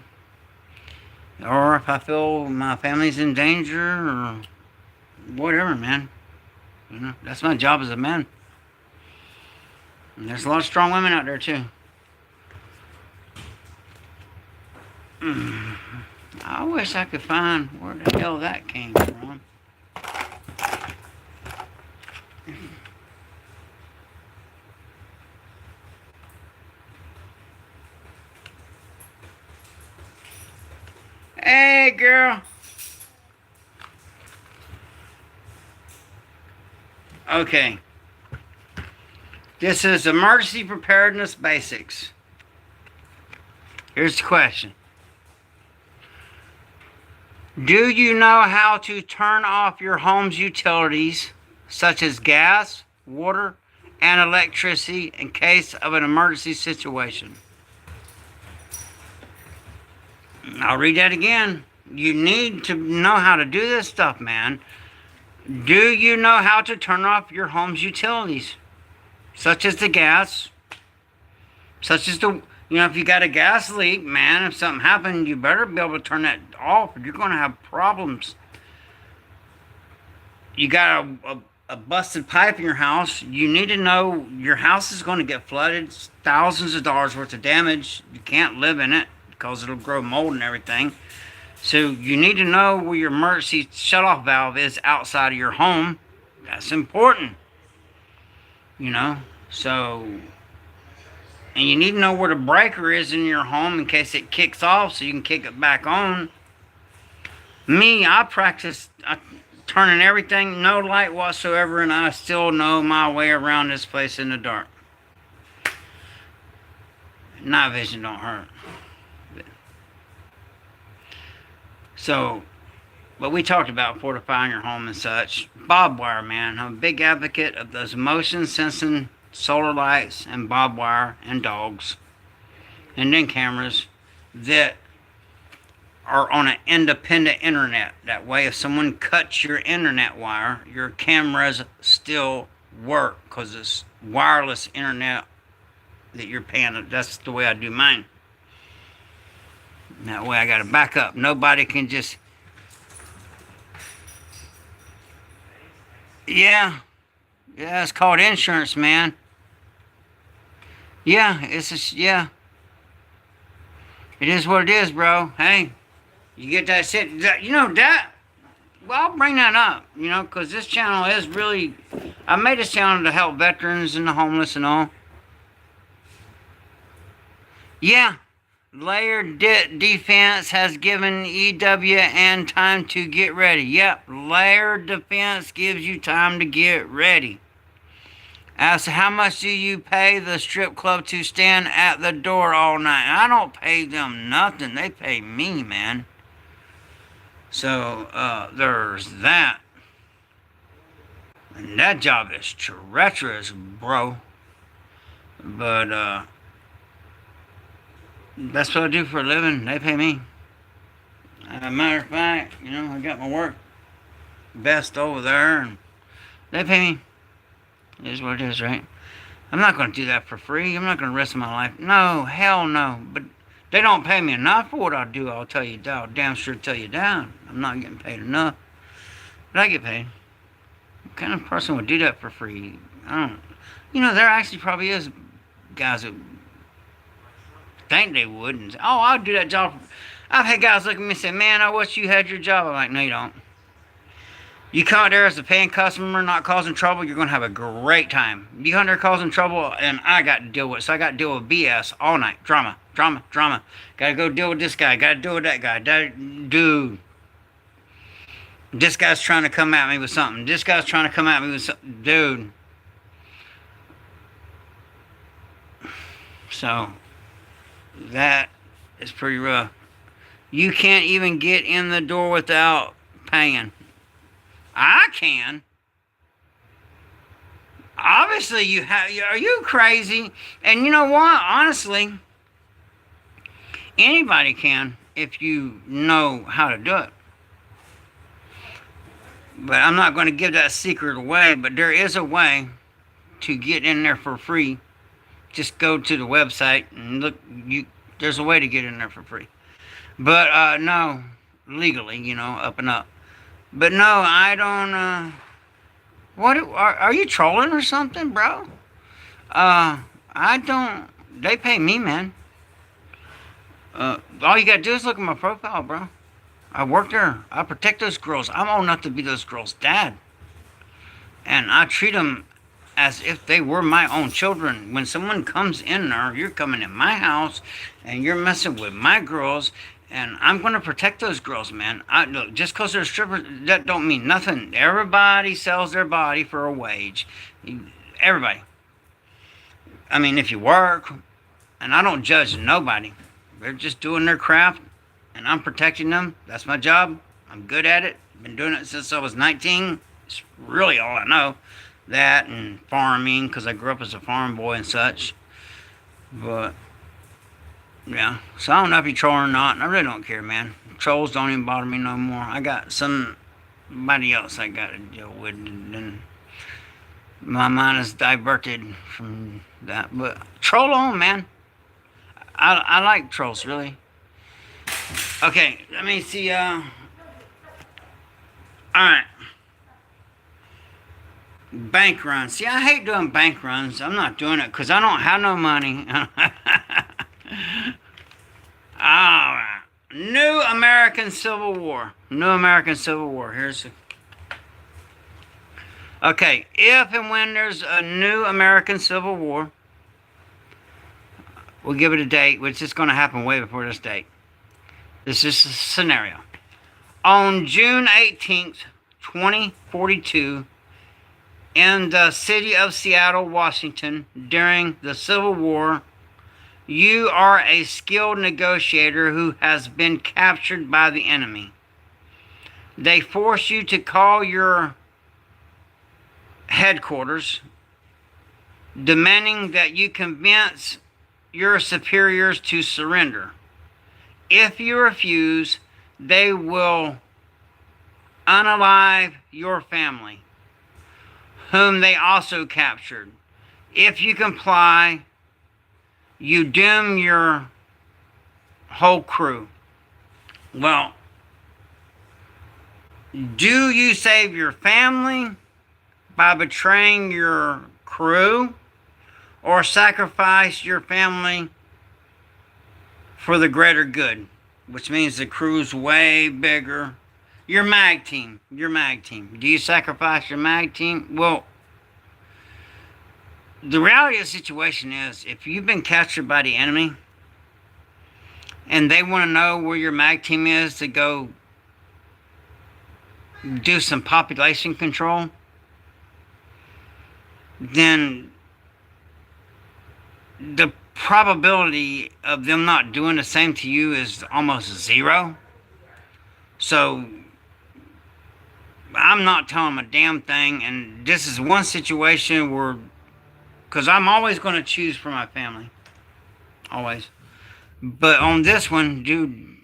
Or if I feel my family's in danger, or whatever, man. You know, that's my job as a man. And there's a lot of strong women out there, too. I wish I could find where the hell that came from. Hey, girl. Okay. This is emergency preparedness basics. Here's the question. Do you know how to turn off your home's utilities, such as gas, water, and electricity, in case of an emergency situation? I'll read that again. You need to know how to do this stuff, man. Do you know how to turn off your home's utilities, such as the gas, such as if you got a gas leak, man, if something happened, you better be able to turn that off, or you're going to have problems. You got a busted pipe in your house, you need to know your house is going to get flooded. It's thousands of dollars worth of damage. You can't live in it because it'll grow mold and everything. So you need to know where your emergency shut-off valve is outside of your home. That's important. You know, so... And you need to know where the breaker is in your home in case it kicks off so you can kick it back on. Me, I practice turning everything, no light whatsoever, and I still know my way around this place in the dark. Night vision don't hurt. So, but we talked about fortifying your home and such. Barbed wire, man. I'm a big advocate of those motion sensing solar lights and barbed wire and dogs. And then cameras that are on an independent internet. That way, if someone cuts your internet wire, your camera's still work because it's wireless internet that you're paying. That's the way I do mine. That way I got to back up. Nobody can just... Yeah. Yeah, it's called insurance, man. Yeah, it's just, yeah. It is what it is, bro. Hey, you get that shit. You know, that... Well, I'll bring that up, you know, because this channel is really... I made this channel to help veterans and the homeless and all. Yeah. Layered defense has given EWN time to get ready. Yep. Layered defense gives you time to get ready. As to how much do you pay the strip club to stand at the door all night? I don't pay them nothing. They pay me, man. So, there's that. And that job is treacherous, bro. But, that's what I do for a living. They pay me. As a matter of fact, you know, I got my work vest over there, and they pay me. It is what it is, right? I'm not going to do that for free. I'm not going to risk my life. No, hell no. But they don't pay me enough for what I do. I'll tell you down. Damn sure tell you down. I'm not getting paid enough. But I get paid. What kind of person would do that for free? I don't. You know, there actually probably is guys that think they would. And say, oh, I'll do that job. I've had guys look at me and say, man, I wish you had your job. I'm like, no, you don't. You come out there as a paying customer, not causing trouble, you're going to have a great time. You come there causing trouble, and I got to deal with it. So I got to deal with BS all night. Drama, drama, drama. Got to go deal with this guy. Got to deal with that guy. Dude. This guy's trying to come at me with something. This guy's trying to come at me with something. Dude. So, that is pretty rough. You can't even get in the door without paying. I can. Obviously, you have. Are you crazy? And you know what? Honestly, anybody can if you know how to do it. But I'm not going to give that secret away. But there is a way to get in there for free. Just go to the website and look. There's a way to get in there for free. But no, legally, you know, up and up. But no, I don't, what, are you trolling or something, bro? I don't, they pay me, man. All you gotta do is look at my profile, bro. I work there. I protect those girls. I'm old enough to be those girls' dad. And I treat them as if they were my own children. When someone comes in there, you're coming in my house, and you're messing with my girls, and I'm going to protect those girls, man. Look, just because they're strippers, that don't mean nothing. Everybody sells their body for a wage. Everybody. I mean, if you work, and I don't judge nobody. They're just doing their craft, and I'm protecting them. That's my job. I'm good at it. Been doing it since I was 19. It's really all I know. That and farming, because I grew up as a farm boy and such. But... yeah, so I don't know if you troll or not, and I really don't care, man. Trolls don't even bother me no more. I got somebody else I got to deal with, and my mind is diverted from that. But troll on, man. I like trolls, really. Okay, let me see, alright. Bank runs. See, I hate doing bank runs. I'm not doing it because I don't have no money. Alright. New American Civil War. New American Civil War. Here's the... okay. If and when there's a new American Civil War, we'll give it a date, which is going to happen way before this date. This is a scenario. On June 18th, 2042, in the city of Seattle, Washington, during the Civil War, you are a skilled negotiator who has been captured by the enemy. They force you to call your headquarters, demanding that you convince your superiors to surrender. If you refuse, they will unalive your family. whom they also captured. If you comply, you doom your whole crew. Well, do you save your family by betraying your crew, or sacrifice your family for the greater good, which means the crew's way bigger? Your mag team. Do you sacrifice your mag team? Well, the reality of the situation is, if you've been captured by the enemy and they want to know where your mag team is to go do some population control, then the probability of them not doing the same to you is almost zero. So I'm not telling them a damn thing, and this is one situation where, because I'm always going to choose for my family, always. But on this one, dude,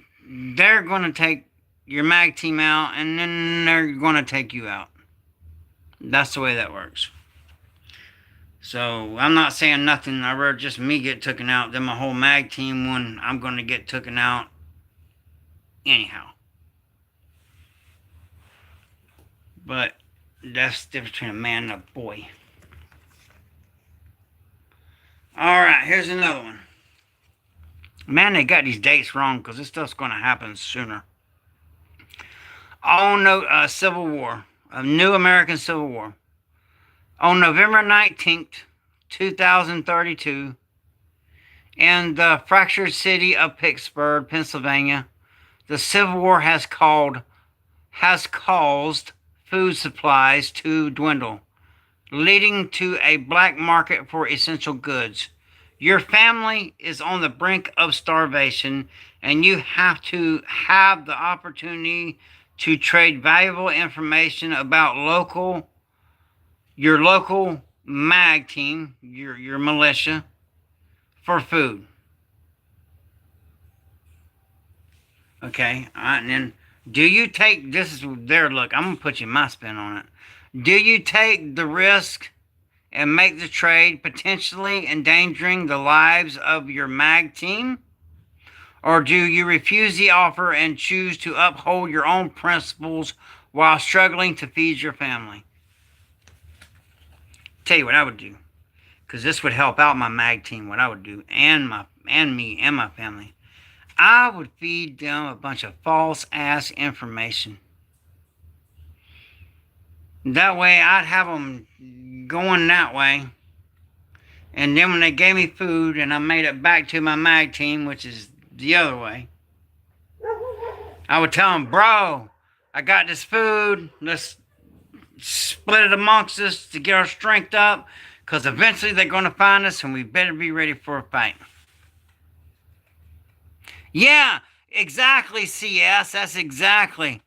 they're going to take your mag team out, and then they're going to take you out. That's the way that works. So I'm not saying nothing. I'd rather just me get taken out than my whole mag team when I'm going to get taken out anyhow. But that's the difference between a man and a boy. Alright, here's another one. Man, they got these dates wrong, because this stuff's going to happen sooner. Civil War. A new American Civil War. On November 19th, 2032, in the fractured city of Pittsburgh, Pennsylvania, the Civil War has caused food supplies to dwindle, leading to a black market for essential goods. Your family is on the brink of starvation, and you have to have the opportunity to trade valuable information about your local mag team, your militia, for food. Okay, all right, and then do you take, this is their look, I'm going to put you my spin on it. Do you take the risk and make the trade, potentially endangering the lives of your mag team? Or do you refuse the offer and choose to uphold your own principles while struggling to feed your family? Tell you what I would do, because this would help out my mag team, what I would do, and me and my family. I would feed them a bunch of false ass information. That way I'd have them going that way, and then when they gave me food and I made it back to my mag team, which is the other way, I would tell them, bro, I got this food, let's split it amongst us to get our strength up, because eventually they're going to find us and we better be ready for a fight. Yeah, exactly, CS, that's exactly.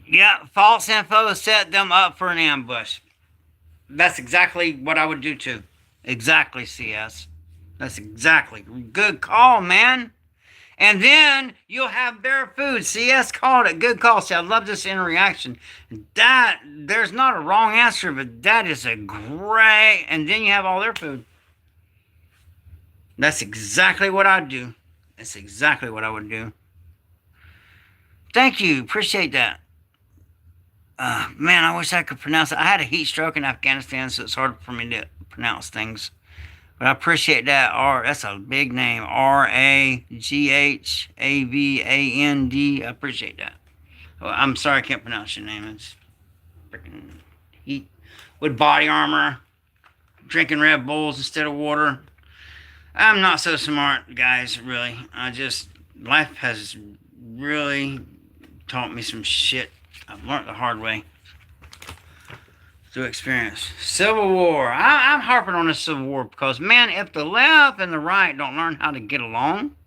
Yeah, false info set them up for an ambush. That's exactly what I would do too. Exactly, CS. That's exactly. Good call, man. And then you'll have their food. CS called it. Good call. See, I love this interaction. There's not a wrong answer, but that is a great. And then you have all their food. That's exactly what I'd do. That's exactly what I would do. Thank you. Appreciate that. Man, I wish I could pronounce it. I had a heat stroke in Afghanistan, so it's hard for me to pronounce things. But I appreciate that. That's a big name. Raghavand. I appreciate that. Well, I'm sorry I can't pronounce your name. It's freaking heat with body armor, drinking Red Bulls instead of water. I'm not so smart, guys, really. Life has really taught me some shit. I've learned the hard way through experience. Civil War. I'm harping on the Civil War because, man, if the left and the right don't learn how to get along,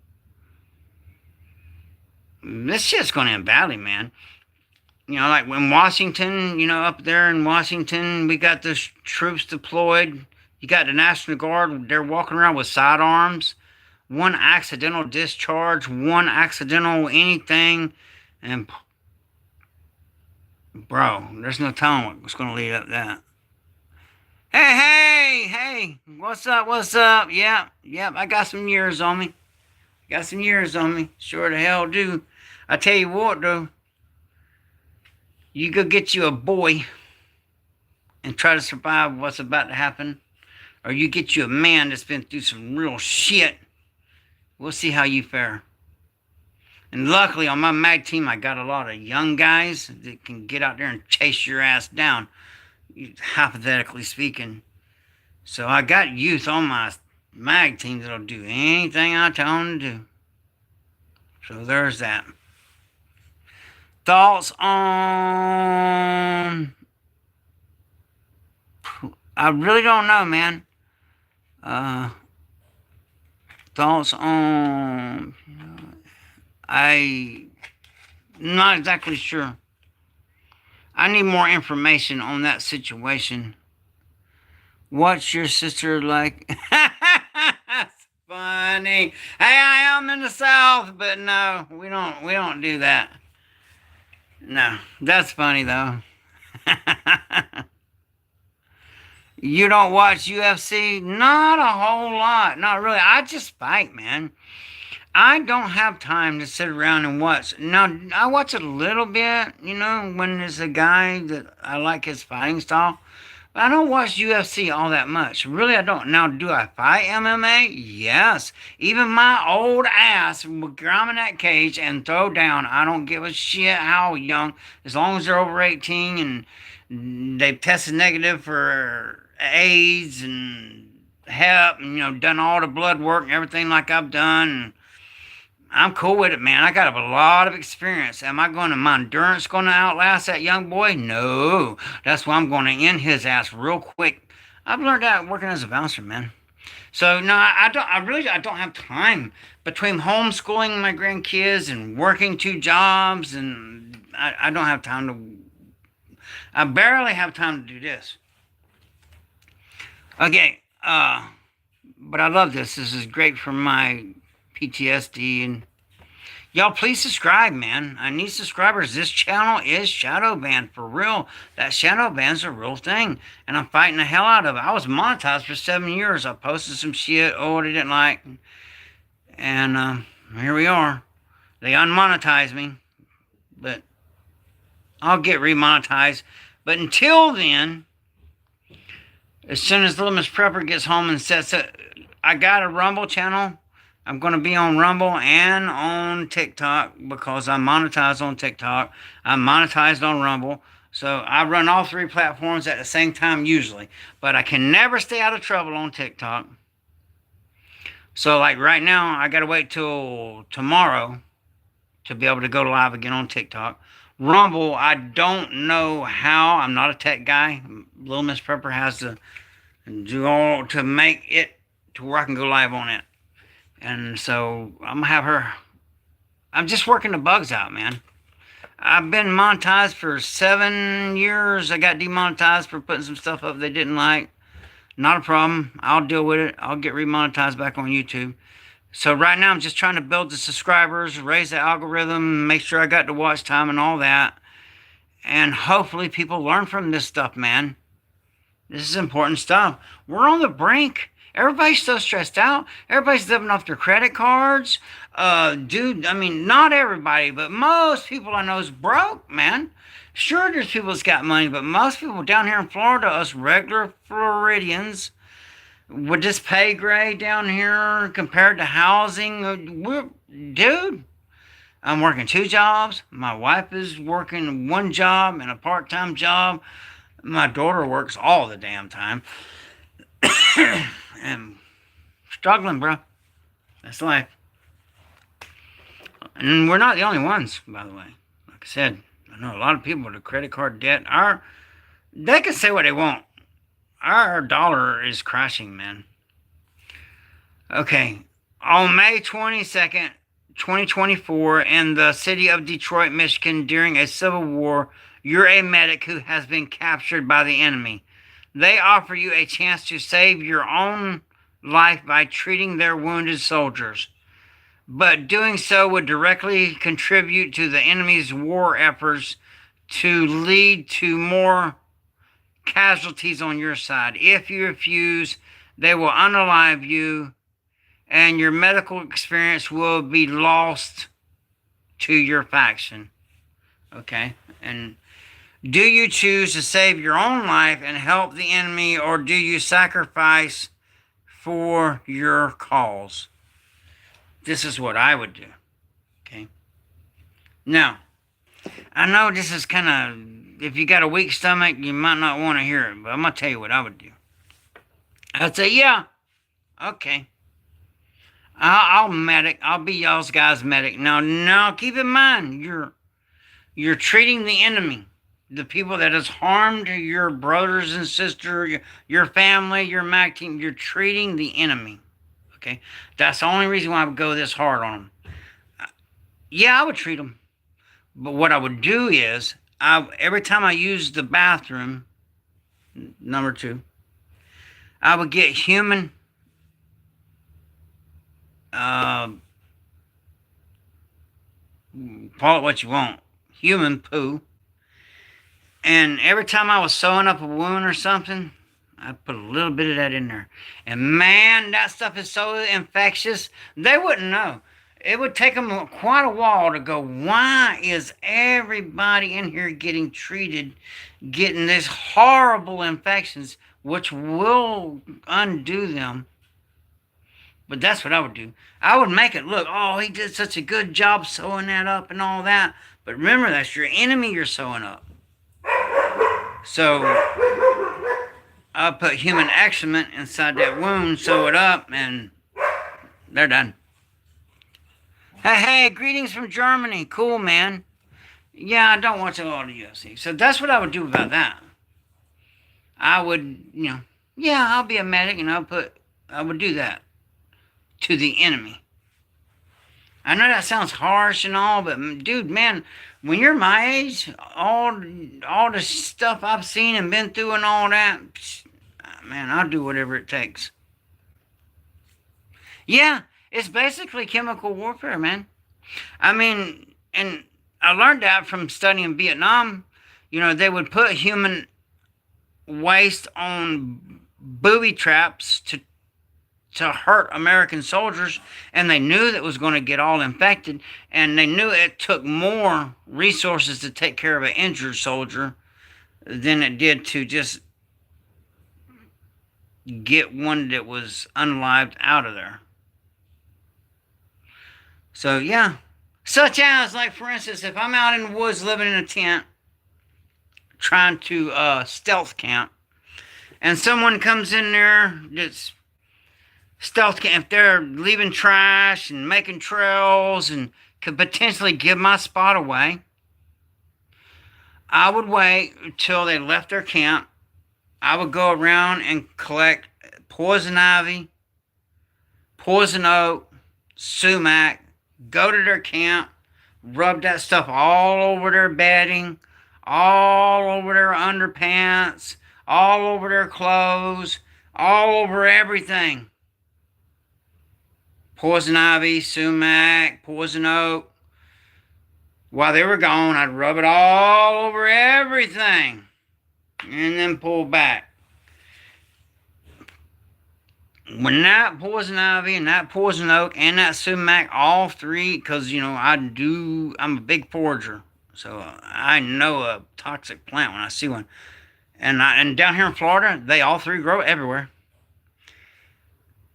this shit's going to end badly, man. You know, like when Washington, up there in Washington, we got the troops deployed. You got the National Guard. They're walking around with sidearms. one accidental discharge, one accidental anything, and bro, there's no telling what's going to lead up to that. Hey, what's up, Yep, I got some years on me. Sure the hell do. I tell you what, though, you go get you a boy and try to survive what's about to happen, or you get you a man that's been through some real shit, we'll see how you fare. And luckily on my mag team, I got a lot of young guys that can get out there and chase your ass down, hypothetically speaking. So I got youth on my mag team that'll do anything I tell them to do. So there's that. Thoughts on... I really don't know, man. Thoughts on... I'm not exactly sure. I need more information on that situation. What's your sister like? That's funny. Hey, I am in the South, but no, we don't do that. No, that's funny though. You don't watch UFC? Not a whole lot. Not really. I just fight, man. I don't have time to sit around and watch. Now, I watch a little bit, when there's a guy that I like his fighting style. But I don't watch UFC all that much. Really, I don't. Now, do I fight MMA? Yes. Even my old ass will climb in that cage and throw down. I don't give a shit how young. As long as they're over 18 and they've tested negative for AIDS and Hep and, done all the blood work and everything like I've done. I'm cool with it, man. I got a lot of experience. Am I going to, my endurance going to outlast that young boy? No. That's why I'm going to end his ass real quick. I've learned that working as a bouncer, man. So, no, I don't have time between homeschooling my grandkids and working 2 jobs, and I don't have time to, I barely have time to do this. Okay, but I love this. This is great for my PTSD, and y'all please subscribe, man. I need subscribers. This channel is shadowban for real. That shadowban's a real thing, and I'm fighting the hell out of it. I was monetized for 7 years. I posted some shit they didn't like, and here we are. They unmonetized me, but I'll get remonetized. But until then, as soon as Little Miss Prepper gets home and sets it, I got a Rumble channel. I'm going to be on Rumble and on TikTok because I'm monetized on TikTok. I'm monetized on Rumble. So I run all 3 platforms at the same time usually. But I can never stay out of trouble on TikTok. So like right now, I got to wait till tomorrow to be able to go live again on TikTok. Rumble, I don't know how. I'm not a tech guy. Little Miss Prepper has to do all to make it to where I can go live on it. And so I'm gonna have her. I'm just working the bugs out, man. I've been monetized for 7 years. I got demonetized for putting some stuff up they didn't like. Not a problem. I'll deal with it. I'll get remonetized back on YouTube. So right now I'm just trying to build the subscribers, raise the algorithm, make sure I got the watch time and all that. And hopefully people learn from this stuff, man. This is important stuff. We're on the brink. Everybody's so stressed out. Everybody's living off their credit cards. Dude, I mean, not everybody, but most people I know is broke, man. Sure, there's people that's got money, but most people down here in Florida, us regular Floridians, with this pay grade down here compared to housing, dude, I'm working 2 jobs. My wife is working 1 job and a part-time job. My daughter works all the damn time. And struggling, bro. That's life. And we're not the only ones, by the way. Like I said, I know a lot of people with a credit card debt. They can say what they want. Our dollar is crashing, man. Okay. On May 22nd, 2024, in the city of Detroit, Michigan, during a civil war, you're a medic who has been captured by the enemy. They offer you a chance to save your own life by treating their wounded soldiers, but doing so would directly contribute to the enemy's war efforts to lead to more casualties on your side. If you refuse, they will unalive you, and your medical experience will be lost to your faction. Okay? And do you choose to save your own life and help the enemy, or do you sacrifice for your cause? This is what I would do. Okay? Now, I know this is kind of, if you got a weak stomach, you might not want to hear it, but I'm going to tell you what I would do. I'd say, yeah, okay. I'll medic. I'll be y'all's guys' medic. Now, keep in mind, you're treating the enemy, the people that has harmed your brothers and sisters, your family, your MAC team. You're treating the enemy. Okay, that's the only reason why I would go this hard on them. Yeah, I would treat them, but what I would do is, every time I use the bathroom, number 2, I would get human. Call it what you want, human poo. And every time I was sewing up a wound or something, I'd put a little bit of that in there. And man, that stuff is so infectious, they wouldn't know. It would take them quite a while to go, why is everybody in here getting treated, getting these horrible infections, which will undo them. But that's what I would do. I would make it look, oh, he did such a good job sewing that up and all that. But remember, that's your enemy you're sewing up. So I'll put human excrement inside that wound, sew it up, and they're done. Hey, greetings from Germany. Cool, man. Yeah, I don't watch a lot of UFC. So that's what I would do about that. I would, yeah, I'll be a medic, and I would do that to the enemy. I know that sounds harsh and all, but dude, man, when you're my age, all the stuff I've seen and been through and all that, man, I'll do whatever it takes. Yeah, it's basically chemical warfare, man. I mean, and I learned that from studying Vietnam. They would put human waste on booby traps to hurt American soldiers, and they knew that it was going to get all infected, and they knew it took more resources to take care of an injured soldier than it did to just get one that was unalived out of there. So, yeah. Such as, like, for instance, if I'm out in the woods living in a tent, trying to stealth camp, and someone comes in there that's stealth camp, if they're leaving trash and making trails and could potentially give my spot away, I would wait until they left their camp. I would go around and collect poison ivy, poison oak, sumac, go to their camp, rub that stuff all over their bedding, all over their underpants, all over their clothes, all over everything. Poison ivy, sumac, poison oak. While they were gone, I'd rub it all over everything and then pull back. When that poison ivy and that poison oak and that sumac, all three, because, I'm a big forager. So I know a toxic plant when I see one. And down here in Florida, they all three grow everywhere.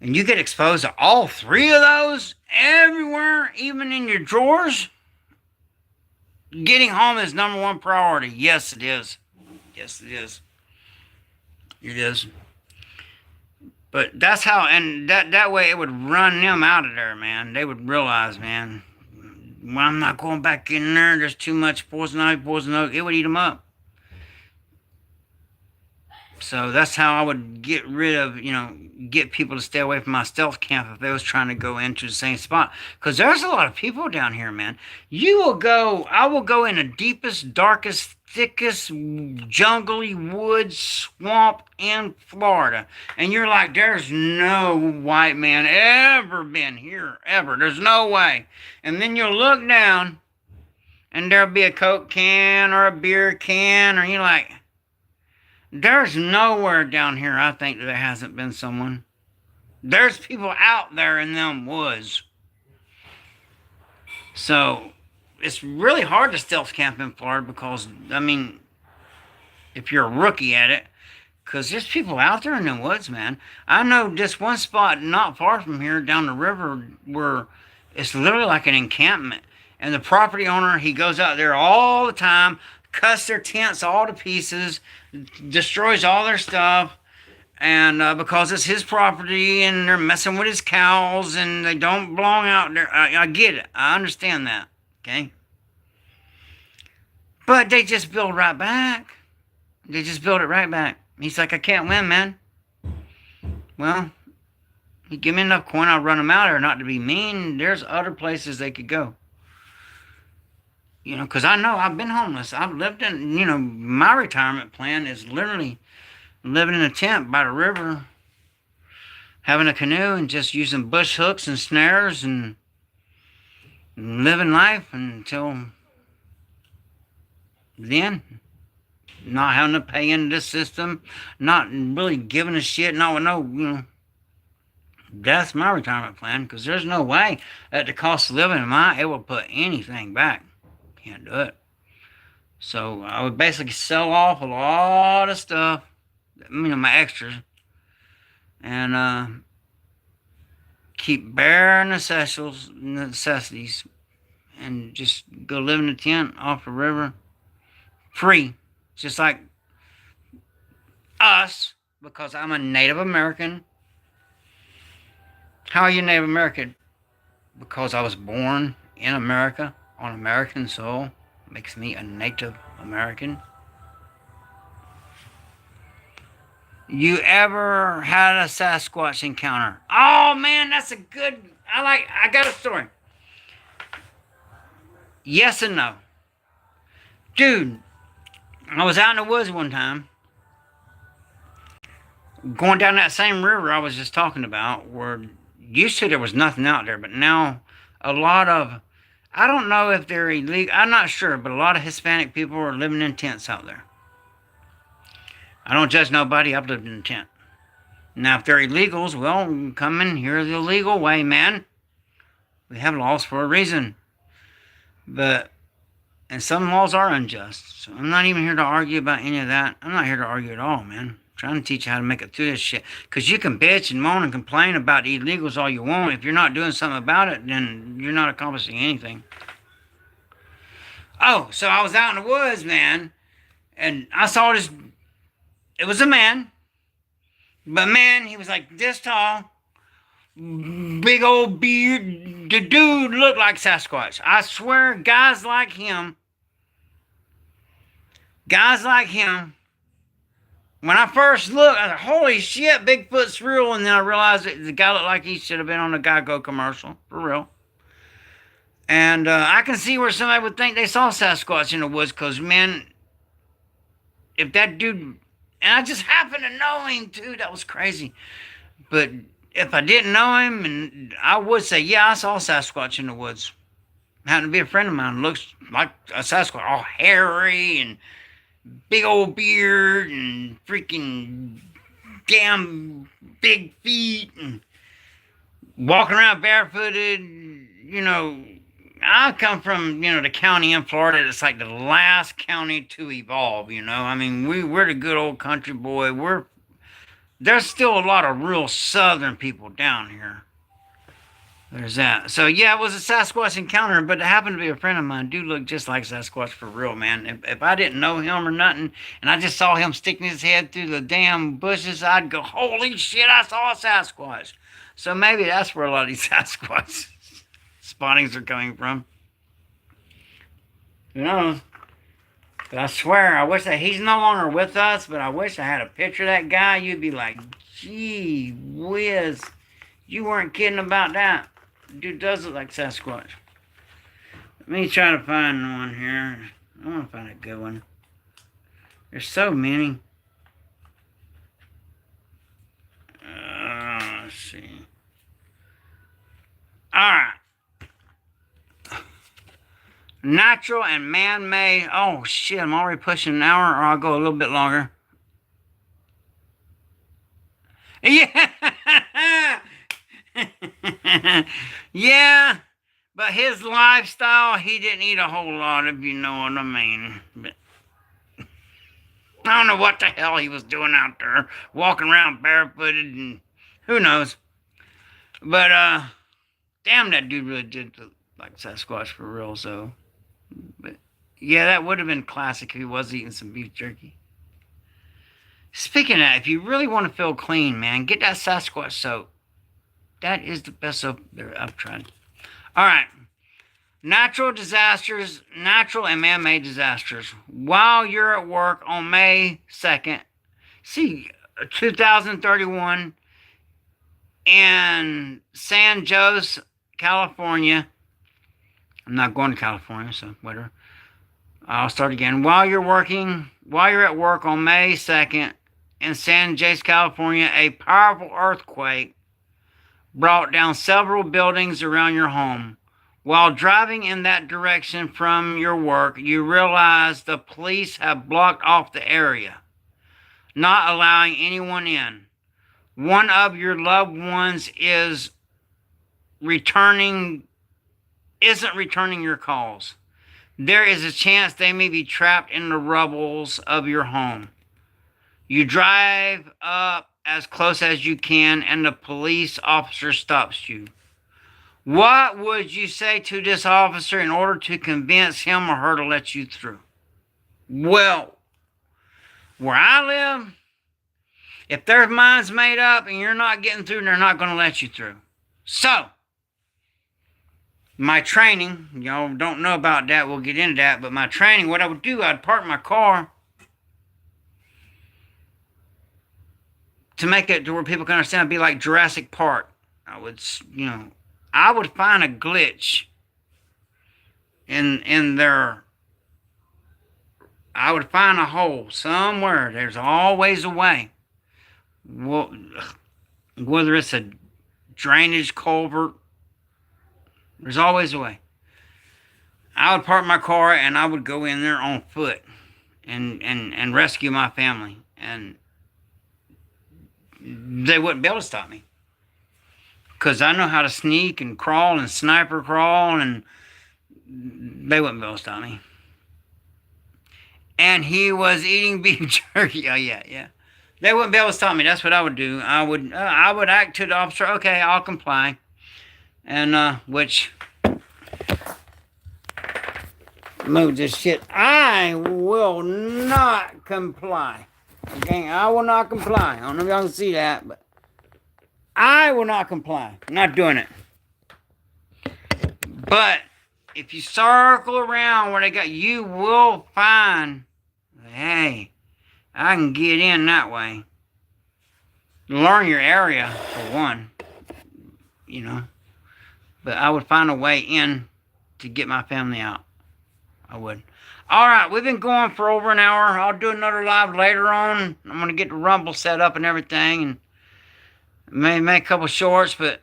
And you get exposed to all three of those everywhere, even in your drawers. Getting home is number one priority. Yes, it is. Yes, it is. It is. But that's how, and that way it would run them out of there, man. They would realize, man, when I'm not going back in there, there's too much poison ivy, poison oak. It would eat them up. So that's how I would get rid of, get people to stay away from my stealth camp if they was trying to go into the same spot. Because there's a lot of people down here, man. I will go in the deepest, darkest thickest jungly wood swamp in Florida. And you're like, there's no white man ever been here, ever. There's no way. And then you'll look down, and there'll be a Coke can or a beer can, or you're like, there's nowhere down here, I think, that there hasn't been someone. There's people out there in them woods. So it's really hard to stealth camp in Florida because, I mean, if you're a rookie at it, because there's people out there in the woods, man. I know just one spot not far from here down the river where it's literally like an encampment. And the property owner, he goes out there all the time, cuts their tents all to pieces, destroys all their stuff. And because it's his property and they're messing with his cows and they don't belong out there. I get it. I understand that. Okay? But they just build right back. They just build it right back. He's like, I can't win, man. Well, you give me enough coin, I'll run them out there. Not to be mean, there's other places they could go. You know, because I know I've been homeless. I've lived in, you know, my retirement plan is literally living in a tent by the river, having a canoe and just using bush hooks and snares and living life until then. Not having to pay into this system, not really giving a shit, no, you know. That's my retirement plan, because there's no way at the cost of living am I able to put anything back. Can't do it. So I would basically sell off a lot of stuff, you know, my extras, and keep bare necessities, and just go live in a tent off the river, free, just like us, because I'm a Native American. How are you Native American? Because I was born in America on American soil makes me a Native American. You ever had a Sasquatch encounter? Oh man, that's a good, I got a story. Yes and no. Dude, I was out in the woods one time, going down that same river I was just talking about, where used to there was nothing out there, but now a lot of, I don't know if they're illegal, I'm not sure, but a lot of Hispanic people are living in tents out there. I don't judge nobody, I've lived in a tent. Now if they're illegals, well, come in here the legal way, man. We have laws for a reason. But, and some laws are unjust. So I'm not even here to argue about any of that. I'm not here to argue at all, man. I'm trying to teach you how to make it through this shit. Because you can bitch and moan and complain about illegals all you want. If you're not doing something about it, then you're not accomplishing anything. Oh, so I was out in the woods, man. And I saw this, it was a man. But man, he was like this tall. Big old beard. The dude looked like Sasquatch. I swear, guys like him, when I first looked, I was like, holy shit, Bigfoot's real. And then I realized that the guy looked like he should have been on a Geico commercial. For real. And I can see where somebody would think they saw Sasquatch in the woods. Because, man, if that dude... And I just happened to know him, too. That was crazy. But if I didn't know him, and I would say, yeah, I saw Sasquatch in the woods. Happened to be a friend of mine. Looks like a Sasquatch. All hairy and big old beard and freaking damn big feet and walking around barefooted. You know, I come from, you know, the county in Florida that's like the last county to evolve, you know. I mean, we're the good old country boy. There's still a lot of real southern people down here. There's that. So, yeah, it was a Sasquatch encounter, but it happened to be a friend of mine. Dude looked just like Sasquatch for real, man. If I didn't know him or nothing, and I just saw him sticking his head through the damn bushes, I'd go, holy shit, I saw a Sasquatch. So maybe that's where a lot of these Sasquatch spottings are coming from. Who knows? But I swear, I wish that he's no longer with us, but I wish I had a picture of that guy. You'd be like, gee whiz, you weren't kidding about that. Dude does look like Sasquatch. Let me try to find one here. I want to find a good one. There's so many. Let's see. Alright. Natural and man-made. Oh, shit. I'm already pushing an hour, or I'll go a little bit longer. Yeah. Yeah. But his lifestyle, he didn't eat a whole lot, if you know what I mean. But I don't know what the hell he was doing out there, walking around barefooted, and who knows. But, damn, that dude really did look like Sasquatch for real, so. But, yeah, that would have been classic if he was eating some beef jerky. Speaking of that, if you really want to feel clean, man, get that Sasquatch soap. That is the best soap there I've tried. All right. Natural disasters, natural and man-made disasters. While you're at work on May 2nd, 2031, in San Jose, California. I'm not going to California, so whatever. I'll start again. While you're at work on May 2nd, in San Jose, California, a powerful earthquake brought down several buildings around your home. While driving in that direction from your work, you realize the police have blocked off the area, not allowing anyone in. One of your loved ones isn't returning your calls. There is a chance they may be trapped in the rubbles of your home. You drive up as close as you can, and the police officer stops you. What would you say to this officer in order to convince him or her to let you through? Well, where I live, if their mind's made up and you're not getting through, they're not going to let you through. So, my training, y'all don't know about that, we'll get into that, but my training, what I would do, I'd park my car to make it to where people can understand. It'd be like Jurassic Park. I would find a glitch in their, I would find a hole somewhere. There's always a way. Well, whether it's a drainage culvert, there's always a way. I would park my car and I would go in there on foot and rescue my family. And they wouldn't be able to stop me. Because I know how to sneak and crawl and sniper crawl, and they wouldn't be able to stop me. And he was eating beef jerky. Oh, yeah. They wouldn't be able to stop me. That's what I would do. I would act to the officer, okay, I'll comply. And, which, move this shit. I will not comply. Okay, I will not comply. I don't know if y'all can see that, but I will not comply. I'm not doing it. But if you circle around where they got, you will find, hey, I can get in that way. Learn your area, for one. But I would find a way in to get my family out. I would. All right, we've been going for over an hour. I'll do another live later on. I'm going to get the Rumble set up and everything, and maybe make a couple shorts, but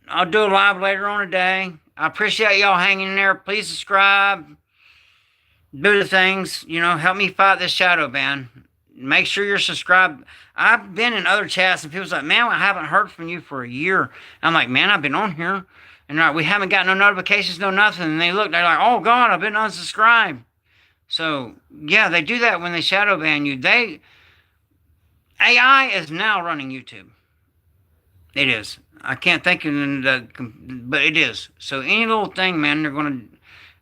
I'll do a live later on today. I appreciate y'all hanging in there. Please subscribe. Do the things, help me fight this shadow ban. Make sure you're subscribed. I've been in other chats, and people's like, man, I haven't heard from you for a year. I'm like, man, I've been on here, and we haven't got no notifications, no nothing. And they look, they're like, oh, God, I've been unsubscribed. So, yeah, they do that when they shadow ban you. AI is now running YouTube. It is. I can't think of but it is. So any little thing, man, they're going to,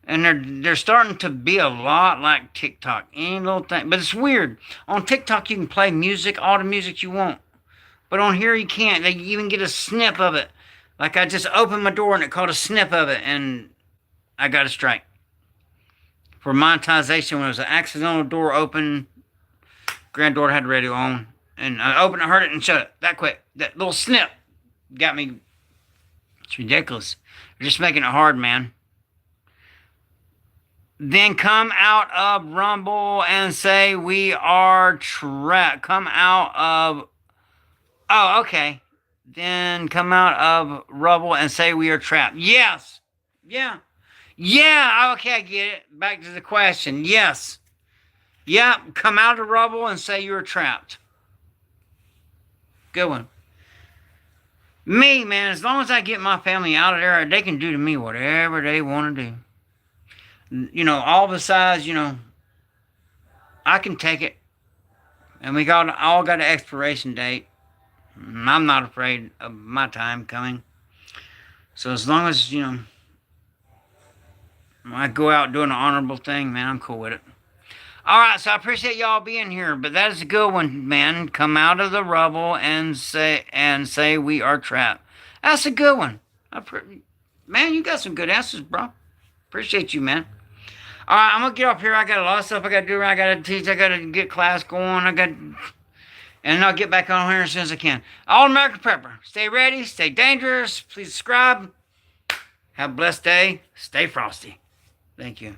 and they're starting to be a lot like TikTok. Any little thing, but it's weird. On TikTok, you can play music, all the music you want, but on here you can't. They even get a snip of it. Like I just opened my door and it caught a snip of it, and I got a strike for monetization when it was an accidental door open. Granddaughter had the radio on, and I opened it, heard it, and shut it that quick. That little snip got me. It's ridiculous. They're just making it hard, man. Then come out of Rumble and say we are trapped. Come out of. Oh, okay. Then come out of Rumble and say we are trapped. Yes. Yeah. Yeah. Okay, I get it. Back to the question. Yes. Yep. Come out of Rumble and say you're trapped. Good one. Me, man, as long as I get my family out of there, they can do to me whatever they want to do. You know, all besides, you know, I can take it. And we all got an expiration date. I'm not afraid of my time coming. So as long as, you know, I go out doing an honorable thing, man, I'm cool with it. All right, so I appreciate y'all being here, but that is a good one, man. Come out of the rubble and say we are trapped. That's a good one. Man, you got some good answers, bro. Appreciate you, man. All right, I'm gonna get up here. I got a lot of stuff I gotta do. I gotta teach. I gotta get class going. And I'll get back on here as soon as I can. All American Prepper. Stay ready. Stay dangerous. Please subscribe. Have a blessed day. Stay frosty. Thank you.